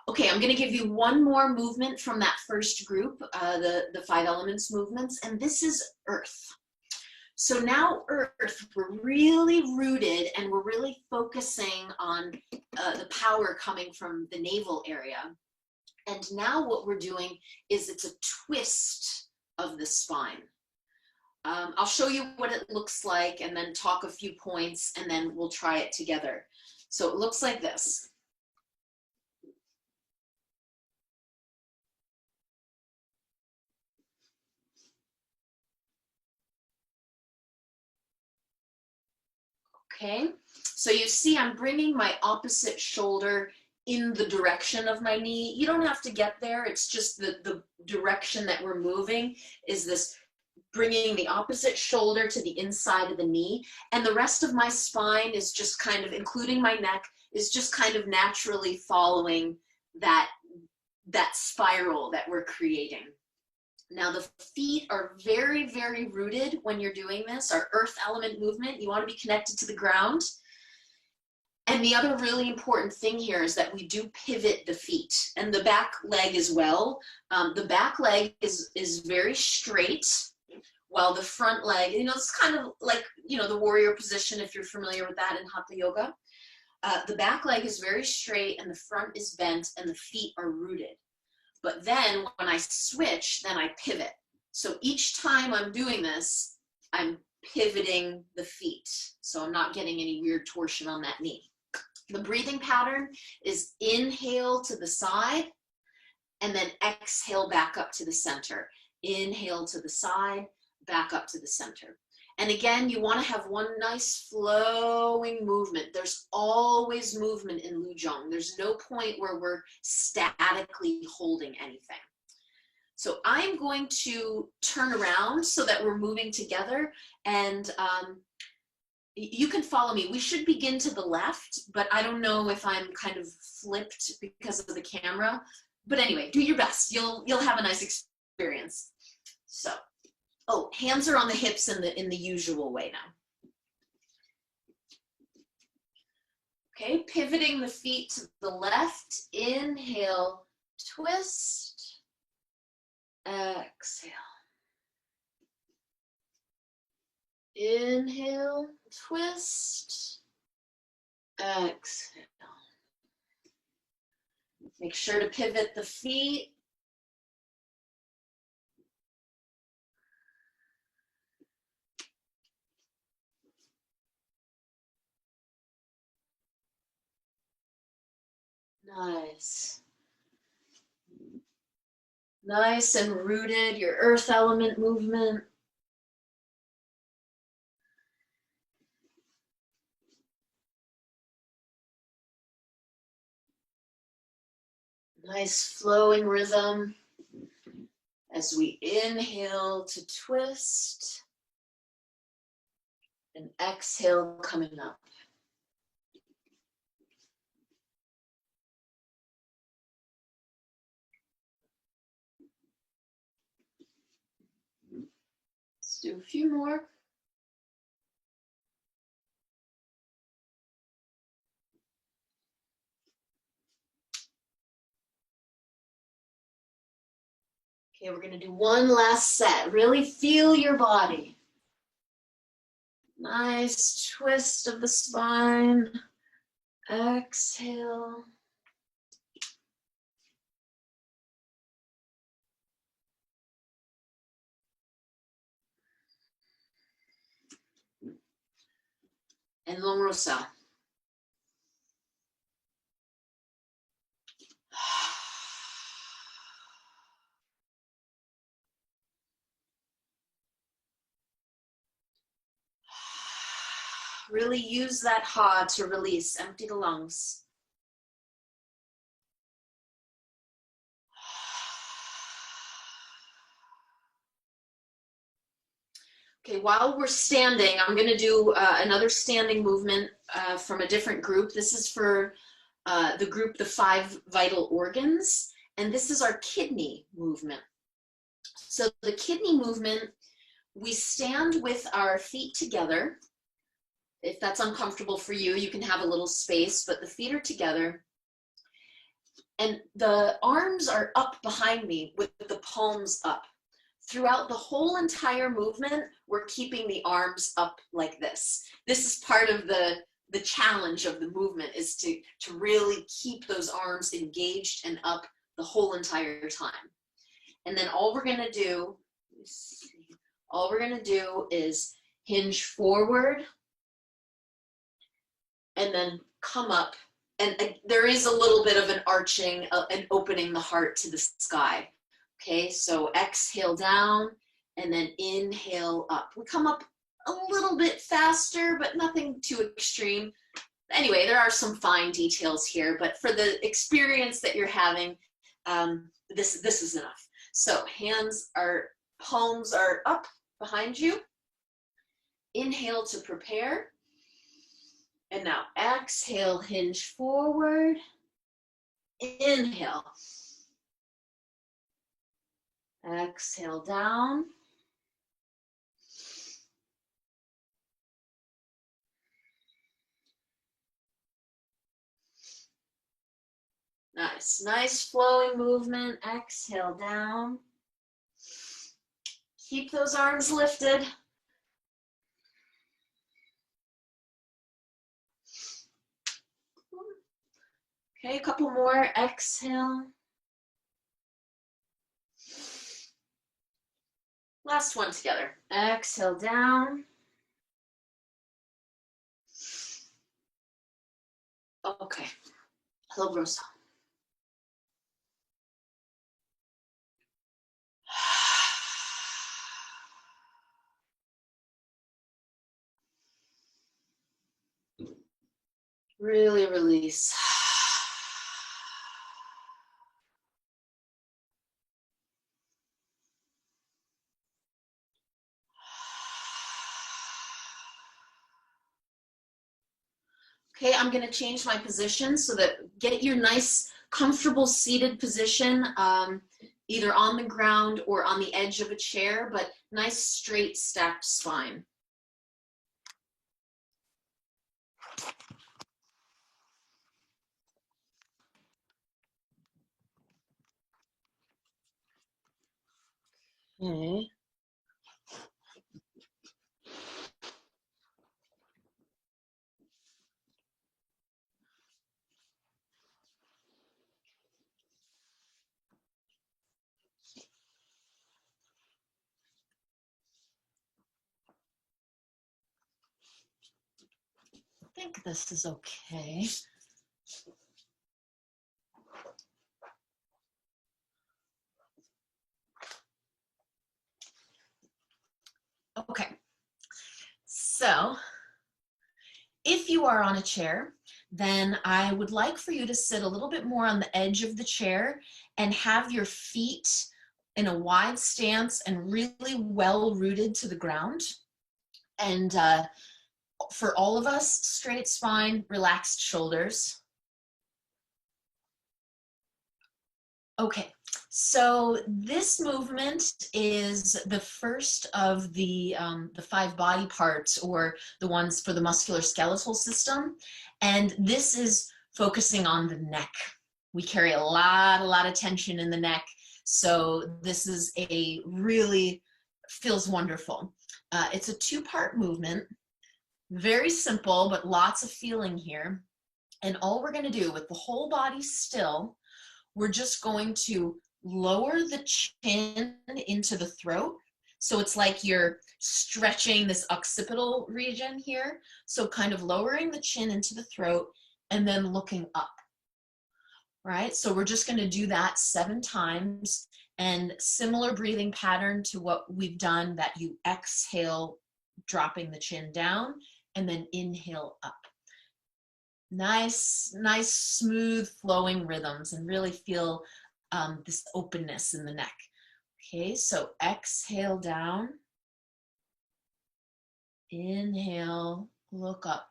Okay, I'm going to give you one more movement from that first group, the 5 elements movements, and this is earth. So now earth, we're really rooted and we're really focusing on the power coming from the navel area. And now what we're doing is it's a twist of the spine. I'll show you what it looks like and then talk a few points and then we'll try it together. So it looks like this. Okay, so you see I'm bringing my opposite shoulder in the direction of my knee. You don't have to get there. It's just the direction that we're moving is this, bringing the opposite shoulder to the inside of the knee. And the rest of my spine is just kind of, including my neck, is just kind of naturally following that spiral that we're creating. Now the feet are very, very rooted when you're doing this, our earth element movement. You want to be connected to the ground. And the other really important thing here is that we do pivot the feet and the back leg as well. The back leg is very straight, while the front leg, it's kind of like, the warrior position, if you're familiar with that in Hatha Yoga. The back leg is very straight and the front is bent and the feet are rooted. But then when I switch, then I pivot. So each time I'm doing this, I'm pivoting the feet. So I'm not getting any weird torsion on that knee. The breathing pattern is inhale to the side and then exhale back up to the center. Inhale to the side, back up to the center. And again, you want to have one nice flowing movement. There's always movement in Lujong. There's no point where we're statically holding anything. So I'm going to turn around so that we're moving together, and you can follow me. We should begin to the left, but I don't know if I'm kind of flipped because of the camera. But anyway, do your best. You'll have a nice experience. So. Oh, hands are on the hips in the usual way now. Okay, pivoting the feet to the left. Inhale, twist. Exhale. Inhale, twist. Exhale. Make sure to pivot the feet. Nice. Nice and rooted, your earth element movement. Nice flowing rhythm as we inhale to twist and exhale coming up. a few more. Okay, we're gonna do one last set. Really feel your body. Nice twist of the spine. Exhale. And long rosal. Really use that ha to release. Empty the lungs. Okay, while we're standing, I'm going to do another standing movement from a different group. This is for the group, the 5 vital organs, and this is our kidney movement. So the kidney movement, we stand with our feet together. If that's uncomfortable for you, you can have a little space, but the feet are together. And the arms are up behind me with the palms up. Throughout the whole entire movement, we're keeping the arms up like this. This is part of the challenge of the movement, is to really keep those arms engaged and up the whole entire time. And then all we're gonna do is hinge forward and then come up. And there is a little bit of an arching and opening the heart to the sky. Okay, so exhale down and then inhale up. We come up a little bit faster, but nothing too extreme. Anyway, there are some fine details here, but for the experience that you're having, this is enough. So palms are up behind you. Inhale to prepare. And now exhale, hinge forward. Inhale. Exhale down. Nice flowing movement. Exhale down. Keep those arms lifted. Okay, a couple more. Exhale. Last one together. Exhale down. Okay. Hello, Rosa. Really release. Okay, I'm going to change my position so that get your nice, comfortable seated position, either on the ground or on the edge of a chair, but nice, straight, stacked spine. Okay. I think this is okay. Okay, so if you are on a chair, then I would like for you to sit a little bit more on the edge of the chair and have your feet in a wide stance and really well rooted to the ground. And for all of us, straight spine, relaxed shoulders. Okay, So this movement is the first of the 5 body parts, or the ones for the musculoskeletal system. And this is focusing on the neck. We carry a lot of tension in the neck. So this is a really feels wonderful. It's a 2-part movement, very simple, but lots of feeling here. And all we're going to do with the whole body still, we're just going to lower the chin into the throat. So it's like you're stretching this occipital region here. So kind of lowering the chin into the throat and then looking up, right? So we're just going to do that 7 times, and similar breathing pattern to what we've done, that you exhale, dropping the chin down, and then inhale up. Nice, smooth flowing rhythms, and really feel this openness in the neck. Okay, so exhale down, inhale, look up.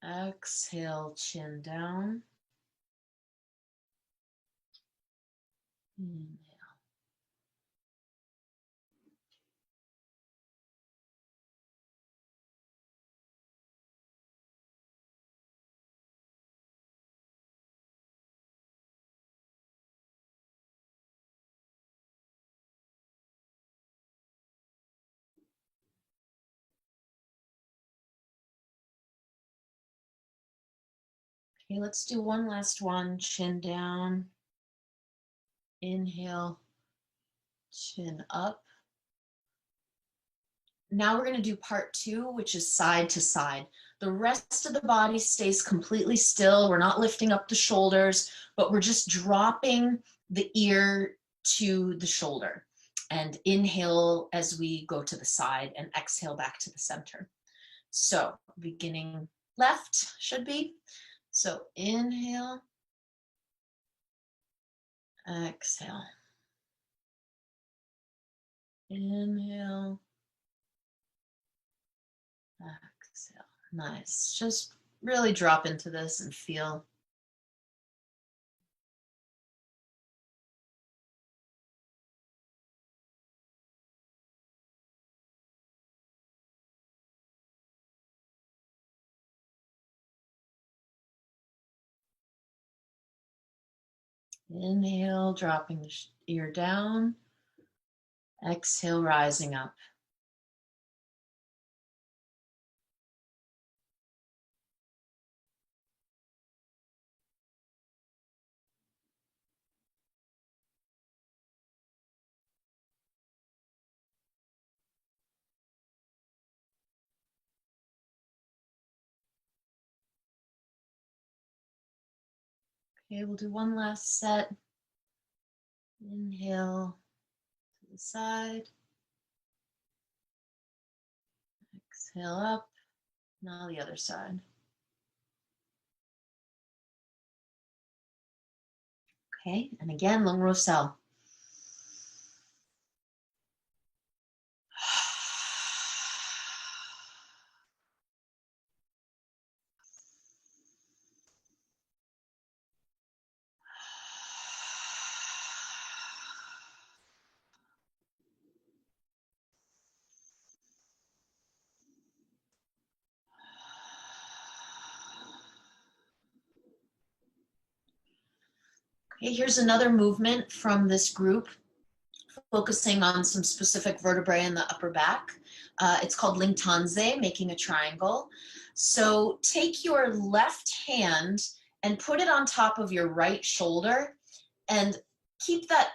Exhale, chin down. Inhale. Okay, let's do one last one. Chin down. Inhale, chin up. Now we're going to do part 2, which is side to side. The rest of the body stays completely still. We're not lifting up the shoulders, but we're just dropping the ear to the shoulder. And inhale as we go to the side, and exhale back to the center. So beginning left should be. So inhale, exhale. Inhale, exhale. Nice. Just really drop into this and feel. Inhale, dropping the ear down. Exhale, rising up. Okay, we'll do one last set. Inhale to the side. Exhale up. Now the other side. Okay, and again, long rosel. Okay, here's another movement from this group, focusing on some specific vertebrae in the upper back. It's called Lingtanze, making a triangle. So take your left hand and put it on top of your right shoulder, and keep that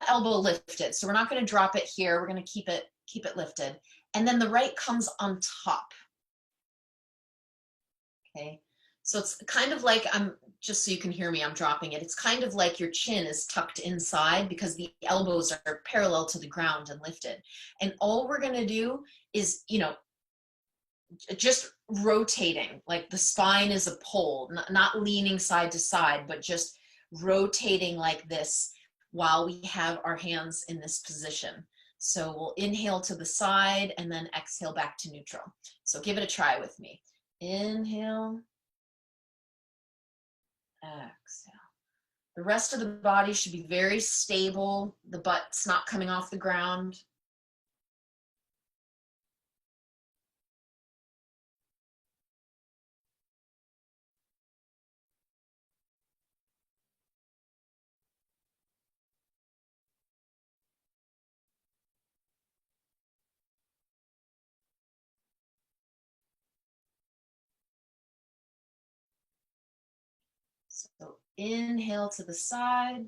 elbow lifted. So we're not going to drop it here. We're going to keep it lifted. And then the right comes on top. Okay. So it's kind of like, just so you can hear me, I'm dropping it. It's kind of like your chin is tucked inside because the elbows are parallel to the ground and lifted. And all we're going to do is, just rotating, like the spine is a pole, not leaning side to side, but just rotating like this while we have our hands in this position. So we'll inhale to the side and then exhale back to neutral. So give it a try with me. Inhale, exhale. The rest of the body should be very stable. The butt's not coming off the ground. So inhale to the side,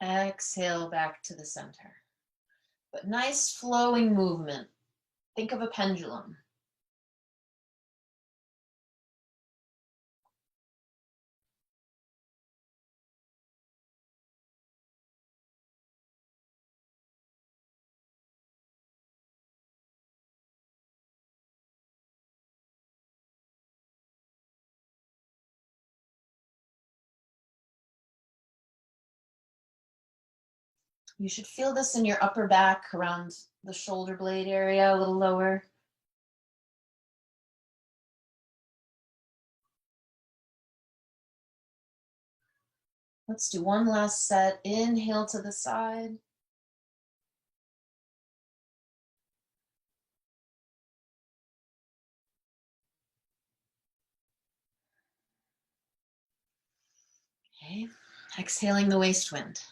exhale back to the center. But nice flowing movement. Think of a pendulum. You should feel this in your upper back around the shoulder blade area, a little lower. Let's do one last set. Inhale to the side. Okay, exhaling the waist wind.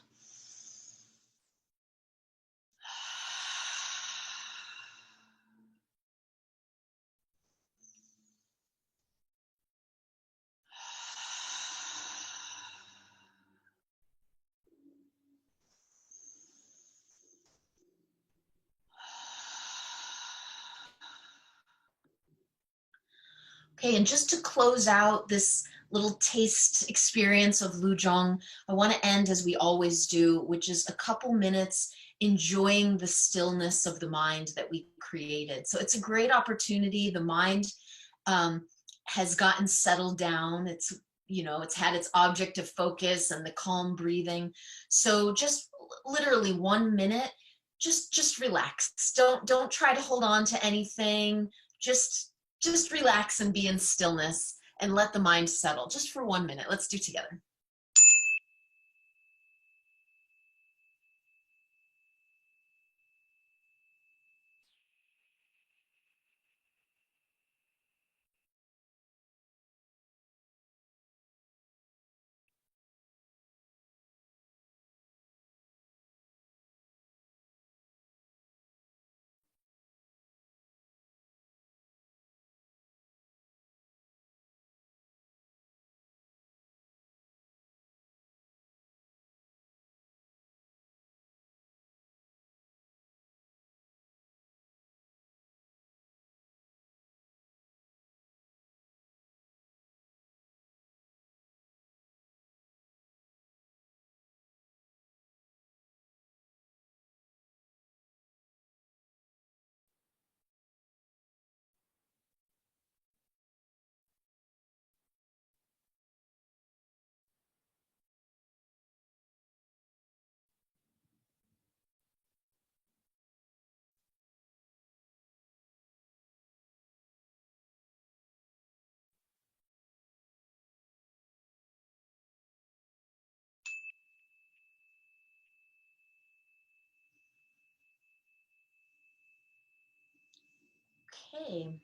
Okay, and just to close out this little taste experience of Lujong, I want to end as we always do, which is a couple minutes enjoying the stillness of the mind that we created. So it's a great opportunity. The mind has gotten settled down. It's had its object of focus and the calm breathing. So just literally 1 minute, just relax. Don't try to hold on to anything. Just relax and be in stillness and let the mind settle just for 1 minute. Let's do together. Okay,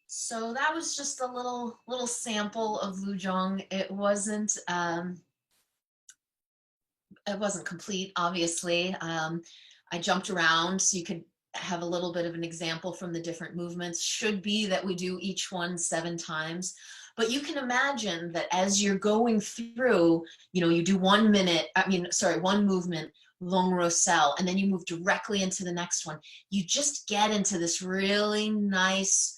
so that was just a little sample of Lujong. It wasn't complete, obviously. I jumped around so you could have a little bit of an example from the different movements. Should be that we do each one 7 times. But you can imagine that as you're going through, you do 1 minute, one movement, long roselle, and then you move directly into the next one. You just get into this really nice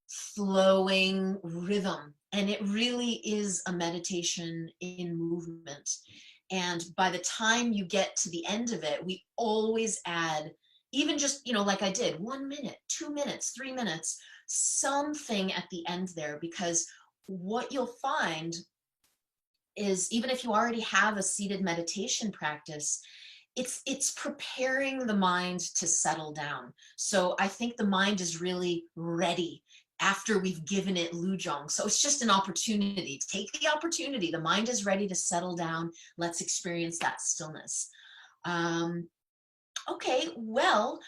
flowing rhythm. And it really is a meditation in movement. And by the time you get to the end of it, we always add, even just, like I did, 1 minute, 2 minutes, 3 minutes, something at the end there, because what you'll find is even if you already have a seated meditation practice, it's preparing the mind to settle down. So I think the mind is really ready after we've given it Lujong. So it's just an opportunity. Take the opportunity. The mind is ready to settle down. Let's experience that stillness. Okay, well,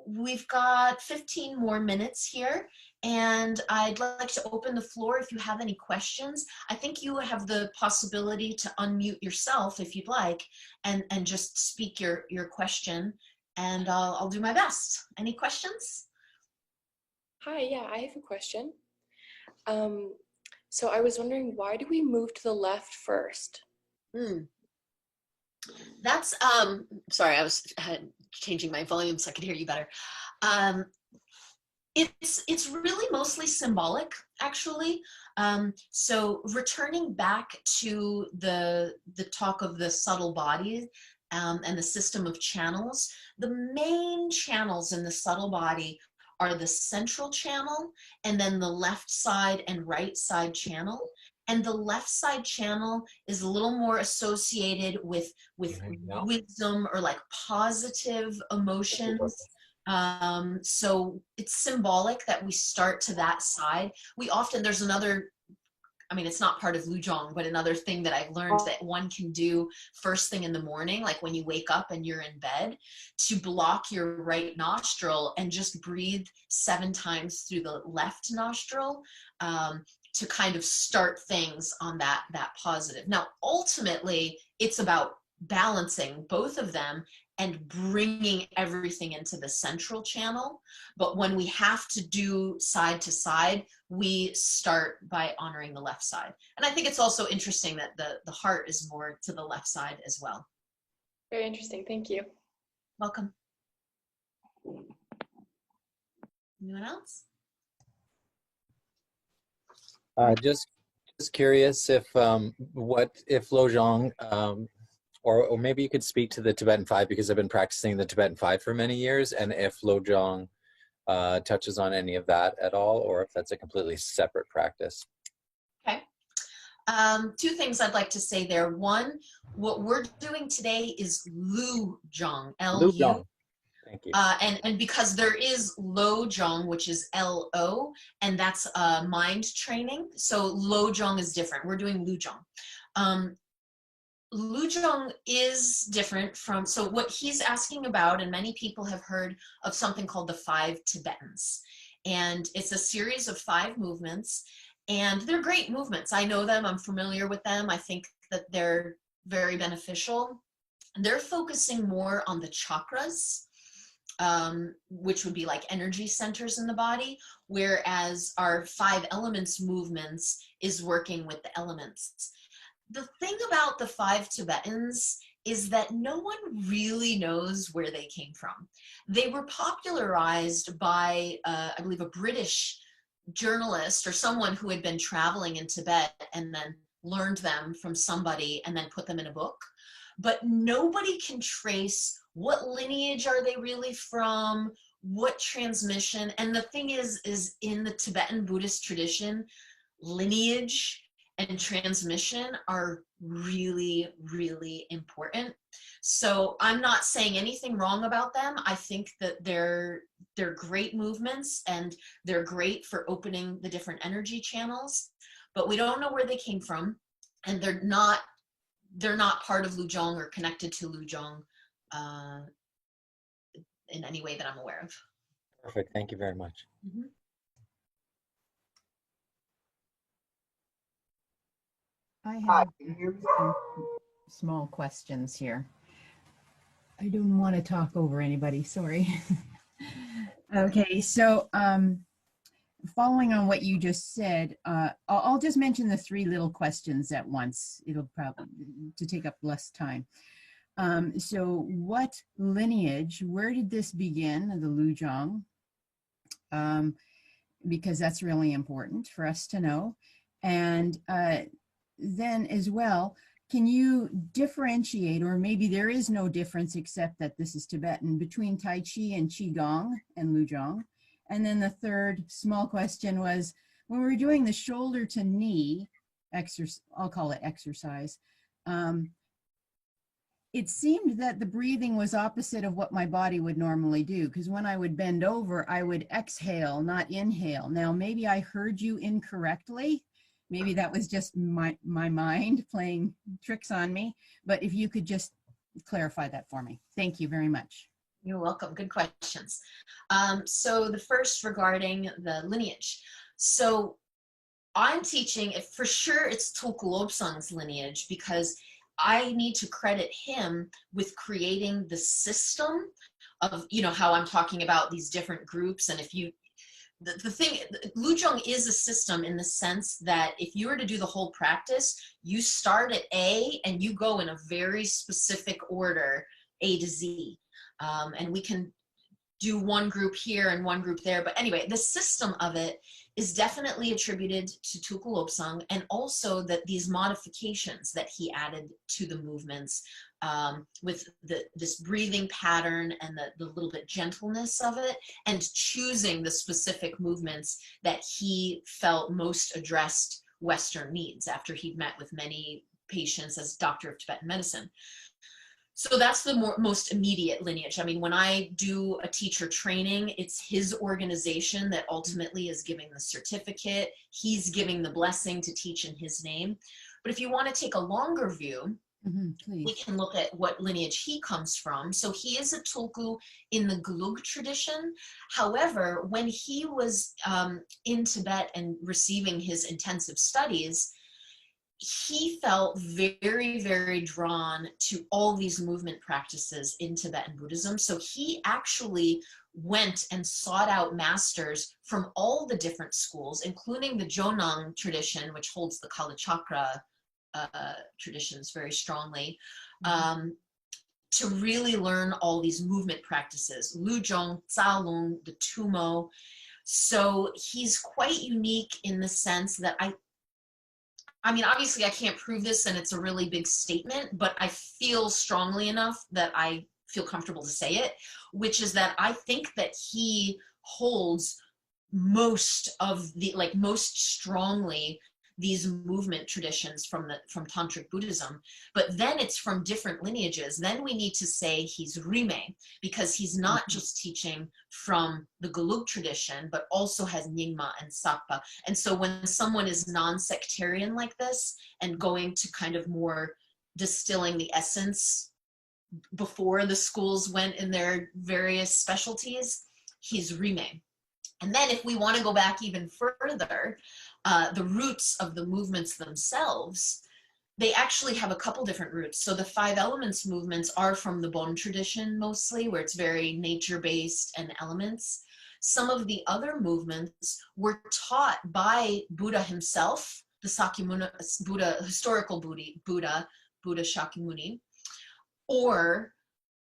we've got 15 more minutes here, and I'd like to open the floor if you have any questions. I think you have the possibility to unmute yourself if you'd like, and just speak your question, and I'll do my best. Any questions? Hi, yeah, I have a question. So I was wondering, why do we move to the left first? That's, sorry, I was changing my volume so I could hear you better. It's really mostly symbolic, actually. So returning back to the talk of the subtle body and the system of channels, the main channels in the subtle body are the central channel and then the left side and right side channel. And the left side channel is a little more associated with wisdom or like positive emotions. So it's symbolic that we start to that side. We often, there's another, I mean, it's not part of Lujong, but another thing that I've learned that one can do first thing in the morning, like when you wake up and you're in bed, to block your right nostril and just breathe 7 times through the left nostril, to kind of start things on that positive. Now, ultimately, it's about balancing both of them and bringing everything into the central channel. But when we have to do side to side, we start by honoring the left side. And I think it's also interesting that the heart is more to the left side as well. Very interesting, thank you. Welcome. Anyone else? Just curious if if Lojong, or maybe you could speak to the Tibetan 5, because I've been practicing the Tibetan 5 for many years, and if Lojong touches on any of that at all, or if that's a completely separate practice. Okay. 2 things I'd like to say there. One, what we're doing today is Lujong, L-U. Thank you. And because there is Lojong, which is L-O, and that's mind training. So Lojong is different. We're doing Lujong. Lujong is different from, so what he's asking about, and many people have heard of something called the 5 Tibetans. And it's a series of 5 movements, and they're great movements. I know them, I'm familiar with them. I think that they're very beneficial. They're focusing more on the chakras, which would be like energy centers in the body, whereas our 5 elements movements is working with the elements. The thing about the 5 Tibetans is that no one really knows where they came from. They were popularized by, I believe, a British journalist or someone who had been traveling in Tibet and then learned them from somebody and then put them in a book. But nobody can trace what lineage are they really from, what transmission. And the thing is in the Tibetan Buddhist tradition, lineage and transmission are really, really important. So I'm not saying anything wrong about them. I think that they're great movements and they're great for opening the different energy channels, but we don't know where they came from, and they're not part of Lujong or connected to Lujong in any way that I'm aware of. Perfect, thank you very much. Mm-hmm. I have some small questions here. I don't want to talk over anybody, sorry. Okay, so following on what you just said, I'll just mention the 3 little questions at once. It'll probably to take up less time. So what lineage, where did this begin, the Lujong? Because that's really important for us to know. And then as well, can you differentiate, or maybe there is no difference except that this is Tibetan, between Tai Chi and Qigong and Lujong? And then the third small question was, when we're doing the shoulder to knee exercise, I'll call it exercise, it seemed that the breathing was opposite of what my body would normally do, because when I would bend over, I would exhale, not inhale. Now, maybe I heard you incorrectly. Maybe that was just my mind playing tricks on me. But if you could just clarify that for me. Thank you very much. You're welcome. Good questions. So the first regarding the lineage. So I'm teaching, for sure it's Tulku Lobsang's lineage, because I need to credit him with creating the system of, you know, how I'm talking about these different groups. And if you, the thing, Lujong is a system in the sense that if you were to do the whole practice, you start at A and you go in a very specific order, A to Z. And we can do one group here and one group there. But anyway, the system of it is definitely attributed to Tulku Lobsang, and also that these modifications that he added to the movements with this breathing pattern and the little bit gentleness of it, and choosing the specific movements that he felt most addressed Western needs after he'd met with many patients as doctor of Tibetan medicine. So that's the most immediate lineage. I mean, when I do a teacher training, it's his organization that ultimately is giving the certificate. He's giving the blessing to teach in his name. But if you want to take a longer view, we can look at what lineage he comes from. So he is a Tulku in the Gelug tradition. However, when he was in Tibet and receiving his intensive studies, he felt very, very drawn to all these movement practices in Tibetan Buddhism. So he actually went and sought out masters from all the different schools, including the Jonang tradition, which holds the Kalachakra traditions very strongly, to really learn all these movement practices, Lujong, Tsalung, the Tumo. So he's quite unique in the sense that I mean, obviously I can't prove this and it's a really big statement, but I feel strongly enough that I feel comfortable to say it, which is that I think that he holds most of the, like most strongly, these movement traditions from Tantric Buddhism, but then it's from different lineages. Then we need to say he's Rime, because he's not just teaching from the Gelug tradition, but also has Nyingma and Sakpa. And so when someone is non-sectarian like this and going to kind of more distilling the essence before the schools went in their various specialties, he's Rime. And then if we want to go back even further, the roots of the movements themselves, they actually have a couple different roots. So the 5 elements movements are from the Bon tradition mostly, where it's very nature-based and elements. Some of the other movements were taught by Buddha himself, the Sakyamuni Buddha, historical Buddha Shakyamuni, or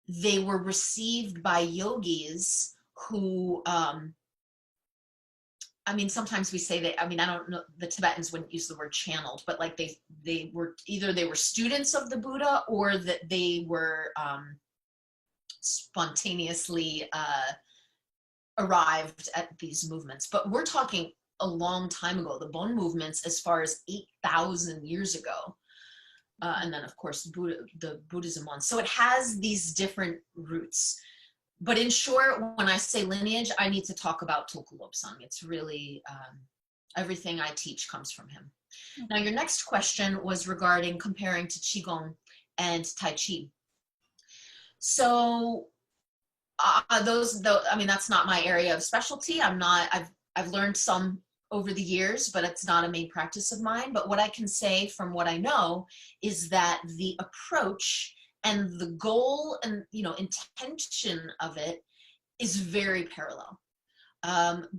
they were received by yogis who, I mean, sometimes we say that, I mean, I don't know, the Tibetans wouldn't use the word channeled, but like they were, either they were students of the Buddha or that they were spontaneously arrived at these movements. But we're talking a long time ago, the Bon movements as far as 8,000 years ago. And then of course, the Buddhism one. So it has these different roots. But in short, when I say lineage, I need to talk about Tulku Lobsang. It's really, everything I teach comes from him. Now, your next question was regarding comparing to Qigong and Tai Chi. So I mean, that's not my area of specialty. I've learned some over the years, but it's not a main practice of mine. But what I can say from what I know is that the approach and the goal and, you know, intention of it is very parallel.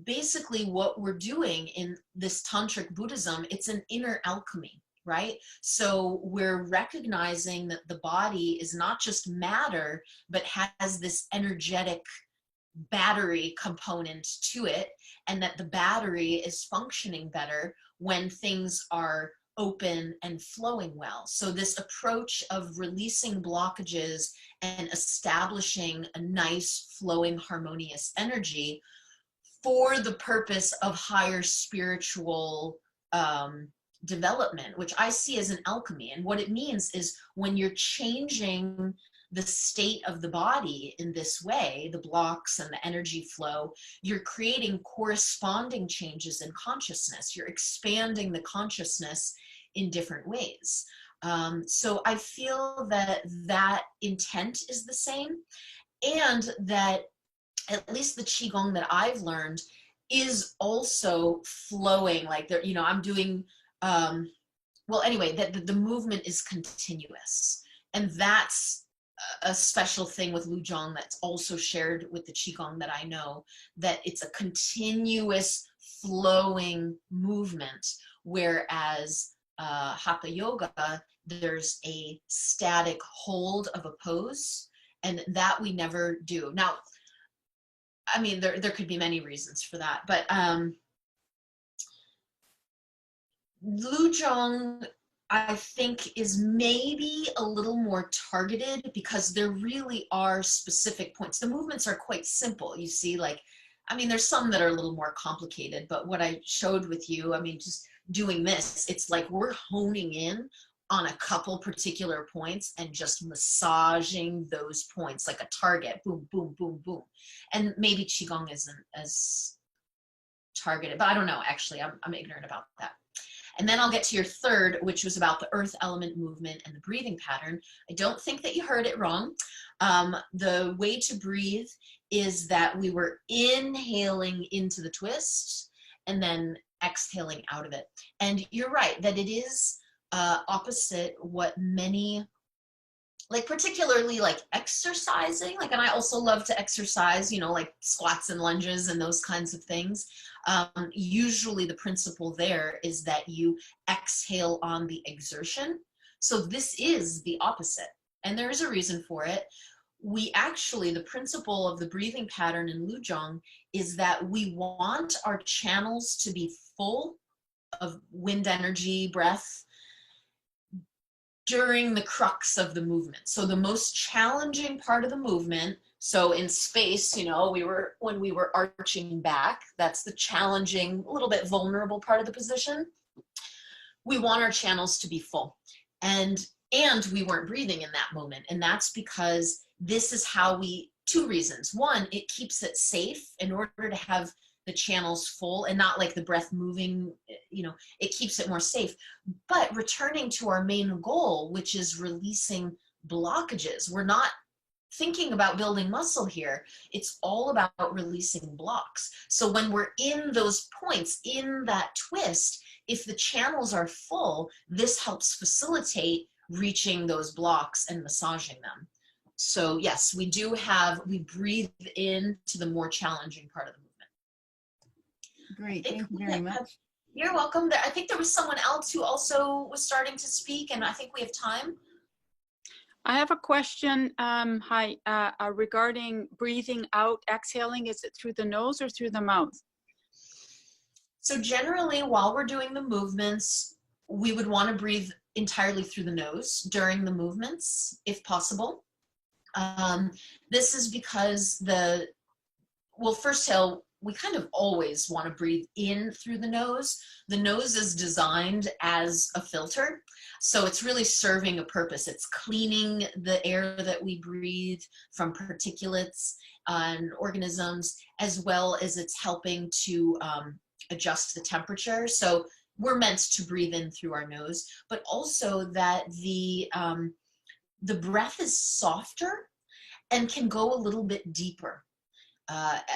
Basically what we're doing in this Tantric Buddhism, it's an inner alchemy, right? So we're recognizing that the body is not just matter, but has this energetic battery component to it, and that the battery is functioning better when things are open and flowing well. So this approach of releasing blockages and establishing a nice flowing harmonious energy for the purpose of higher spiritual development, which I see as an alchemy. And what it means is when you're changing the state of the body in this way, the blocks and the energy flow, you're creating corresponding changes in consciousness. You're expanding the consciousness in different ways. So I feel that that intent is the same, and that at least the Qigong that I've learned is also flowing. Like there, you know, I'm doing, well, anyway, that the movement is continuous. And that's a special thing with Lujong that's also shared with the Qigong that I know, that it's a continuous flowing movement, whereas Hatha Yoga, there's a static hold of a pose, and that we never do. Now, I mean, there could be many reasons for that, but Lujong, I think, is maybe a little more targeted because there really are specific points. The movements are quite simple. You see, like, I mean, there's some that are a little more complicated, but what I showed with you, I mean, just doing this, it's like we're honing in on a couple particular points and just massaging those points like a target, boom, boom, boom, boom. And maybe Qigong isn't as targeted, but I don't know, actually, I'm ignorant about that. And then I'll get to your third, which was about the earth element movement and the breathing pattern. I don't think that you heard it wrong. The way to breathe is that we were inhaling into the twist and then exhaling out of it. And you're right that it is opposite what many, like particularly like exercising, like, and I also love to exercise, you know, like squats and lunges and those kinds of things. Usually the principle there is that you exhale on the exertion. So this is the opposite. And there is a reason for it. We actually, the principle of the breathing pattern in Lujong is that we want our channels to be full of wind energy, breath, during the crux of the movement. So the most challenging part of the movement, so in space, you know, when we were arching back, that's the challenging, a little bit vulnerable part of the position. We want our channels to be full. And we weren't breathing in that moment. And that's because this is how we, two reasons. One, it keeps it safe in order to have the channels full and not like the breath moving, you know, it keeps it more safe. But returning to our main goal, which is releasing blockages, we're not thinking about building muscle here. It's all about releasing blocks. So when we're in those points, in that twist, if the channels are full, this helps facilitate reaching those blocks and massaging them. So yes, we breathe in to the more challenging part of the movement. Great, thank you very much. You're welcome. I think there was someone else who also was starting to speak, and I think we have time. I have a question, regarding breathing out, exhaling. Is it through the nose or through the mouth? So generally, while we're doing the movements, we would want to breathe entirely through the nose during the movements, if possible. This is because first tail, we kind of always want to breathe in through the nose. The nose is designed as a filter, so it's really serving a purpose. It's cleaning the air that we breathe from particulates and organisms, as well as it's helping to adjust the temperature. So we're meant to breathe in through our nose, but also that the breath is softer and can go a little bit deeper.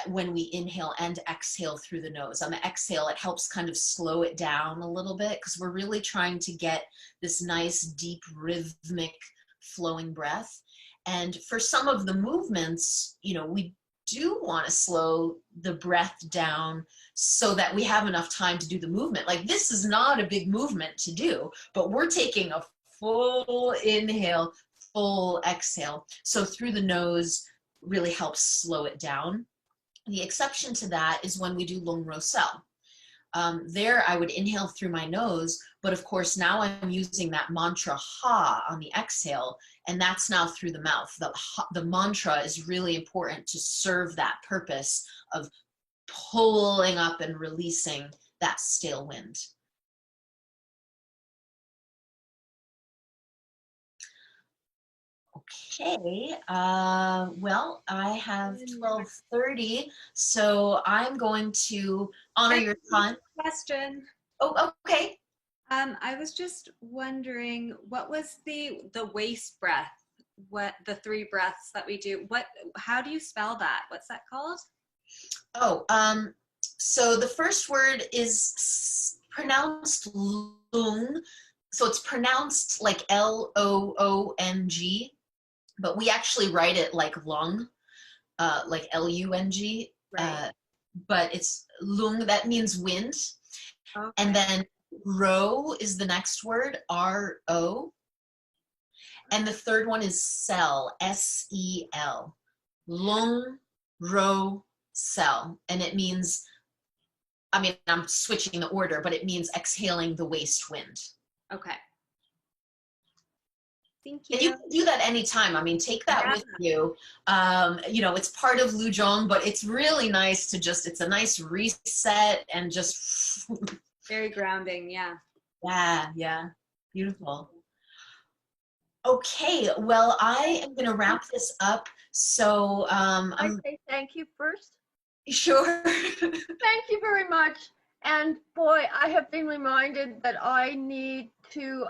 When we inhale and exhale through the nose. On the exhale, it helps kind of slow it down a little bit because we're really trying to get this nice, deep, rhythmic, flowing breath. And for some of the movements, you know, we do want to slow the breath down so that we have enough time to do the movement. Like, this is not a big movement to do, but we're taking a full inhale, full exhale. So through the nose really helps slow it down. The exception to that is when we do Long Rosel. There I would inhale through my nose, but of course now I'm using that mantra ha on the exhale, and that's now through the mouth. The mantra is really important to serve that purpose of pulling up and releasing that stale wind. Okay, well, I have 12:30, so I'm going to honor your time. Question. Oh, okay. I was just wondering, what was the waist breath? What the 3 breaths that we do? How do you spell that? What's that called? Oh, so the first word is pronounced lung, so it's pronounced like Loong, but we actually write it like lung, like Lung, Right. but it's lung, that means wind. Okay. And then ro is the next word, RO. And the third one is cell, SEL. Lung, ro, cell. And it means, I mean, I'm switching the order, but it means exhaling the waste wind. Okay. Thank And you you. can do that anytime. I mean, take that with you. You know, it's part of Lujong, but it's really nice to just, it's a nice reset and just. Very grounding, yeah. Yeah, beautiful. Okay, well, I am going to wrap this up. So I I'm say thank you first. sure. Thank you very much. And boy, I have been reminded that I need to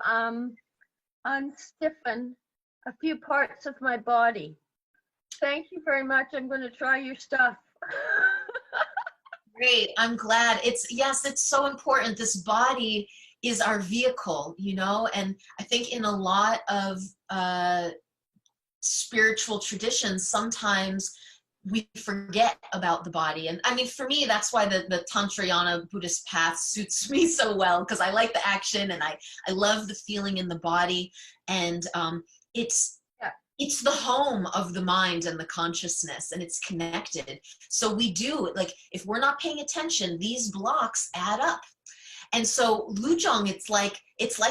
unstiffen a few parts of my body. Thank you very much. I'm going to try your stuff. Great. I'm glad. Yes, it's so important. This body is our vehicle, you know, and I think in a lot of spiritual traditions, sometimes we forget about the body. And I mean, for me, that's why the Tantrayana Buddhist path suits me so well, because I like the action and I love the feeling in the body. And it's the home of the mind and the consciousness, and it's connected. So we do, like, if we're not paying attention, these blocks add up. And so Lujong, it's like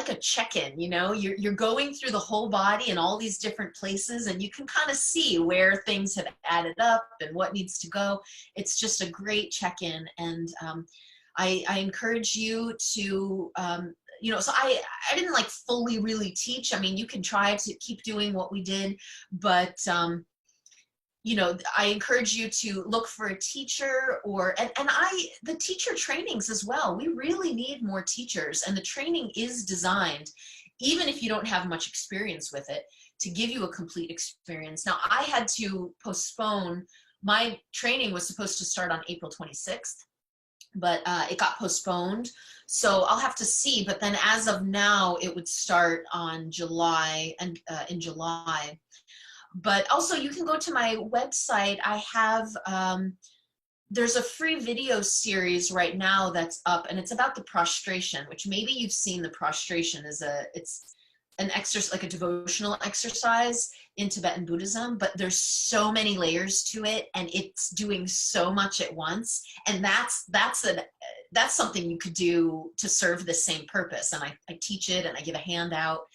a check-in, you know, you're going through the whole body and all these different places, and you can kind of see where things have added up and what needs to go. It's just a great check-in. And I encourage you to, you know, so I didn't like fully really teach. I mean, you can try to keep doing what we did, but you know, I encourage you to look for a teacher, or and the teacher trainings as well. We really need more teachers, and the training is designed, even if you don't have much experience with it, to give you a complete experience. Now, I had to postpone. My training was supposed to start on April 26th, but it got postponed. So I'll have to see. But then as of now, it would start on July, and in July. But also you can go to my website. I have, there's a free video series right now that's up, and it's about the prostration, which maybe you've seen. The prostration is it's an exercise, like a devotional exercise in Tibetan Buddhism, but there's so many layers to it, and it's doing so much at once. And that's something you could do to serve the same purpose. And I teach it, and I give a handout.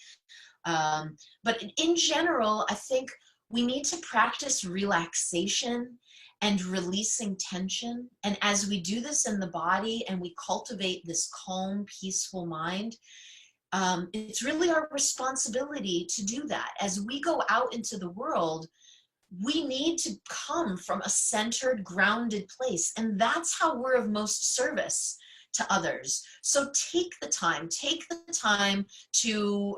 But in general, I think we need to practice relaxation and releasing tension. And as we do this in the body and we cultivate this calm, peaceful mind, it's really our responsibility to do that. As we go out into the world, we need to come from a centered, grounded place. And that's how we're of most service to others. So take the time to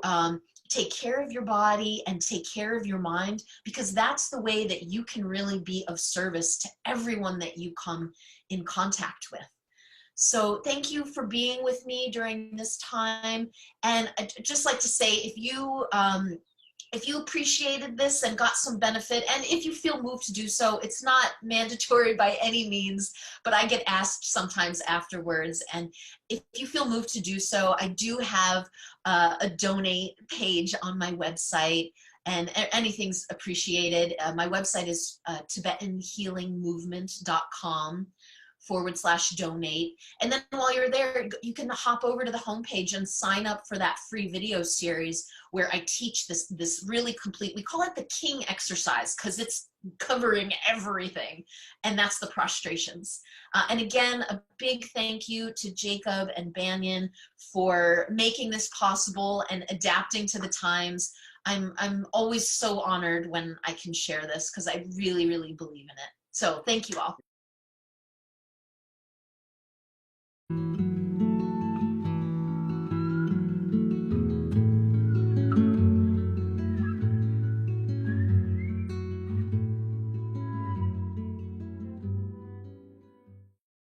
take care of your body and take care of your mind, because that's the way that you can really be of service to everyone that you come in contact with. So thank you for being with me during this time. And I'd just like to say, if you appreciated this and got some benefit, and if you feel moved to do so, it's not mandatory by any means, but I get asked sometimes afterwards. And if you feel moved to do so, I do have a donate page on my website, and anything's appreciated. My website is TibetanHealingMovement.com/donate. And then while you're there, you can hop over to the homepage and sign up for that free video series where I teach this really complete, we call it the king exercise, because it's covering everything, and that's the prostrations. And again, a big thank you to Jacob and Banyan for making this possible and adapting to the times. I'm always so honored when I can share this because I really, really believe in it. So thank you all.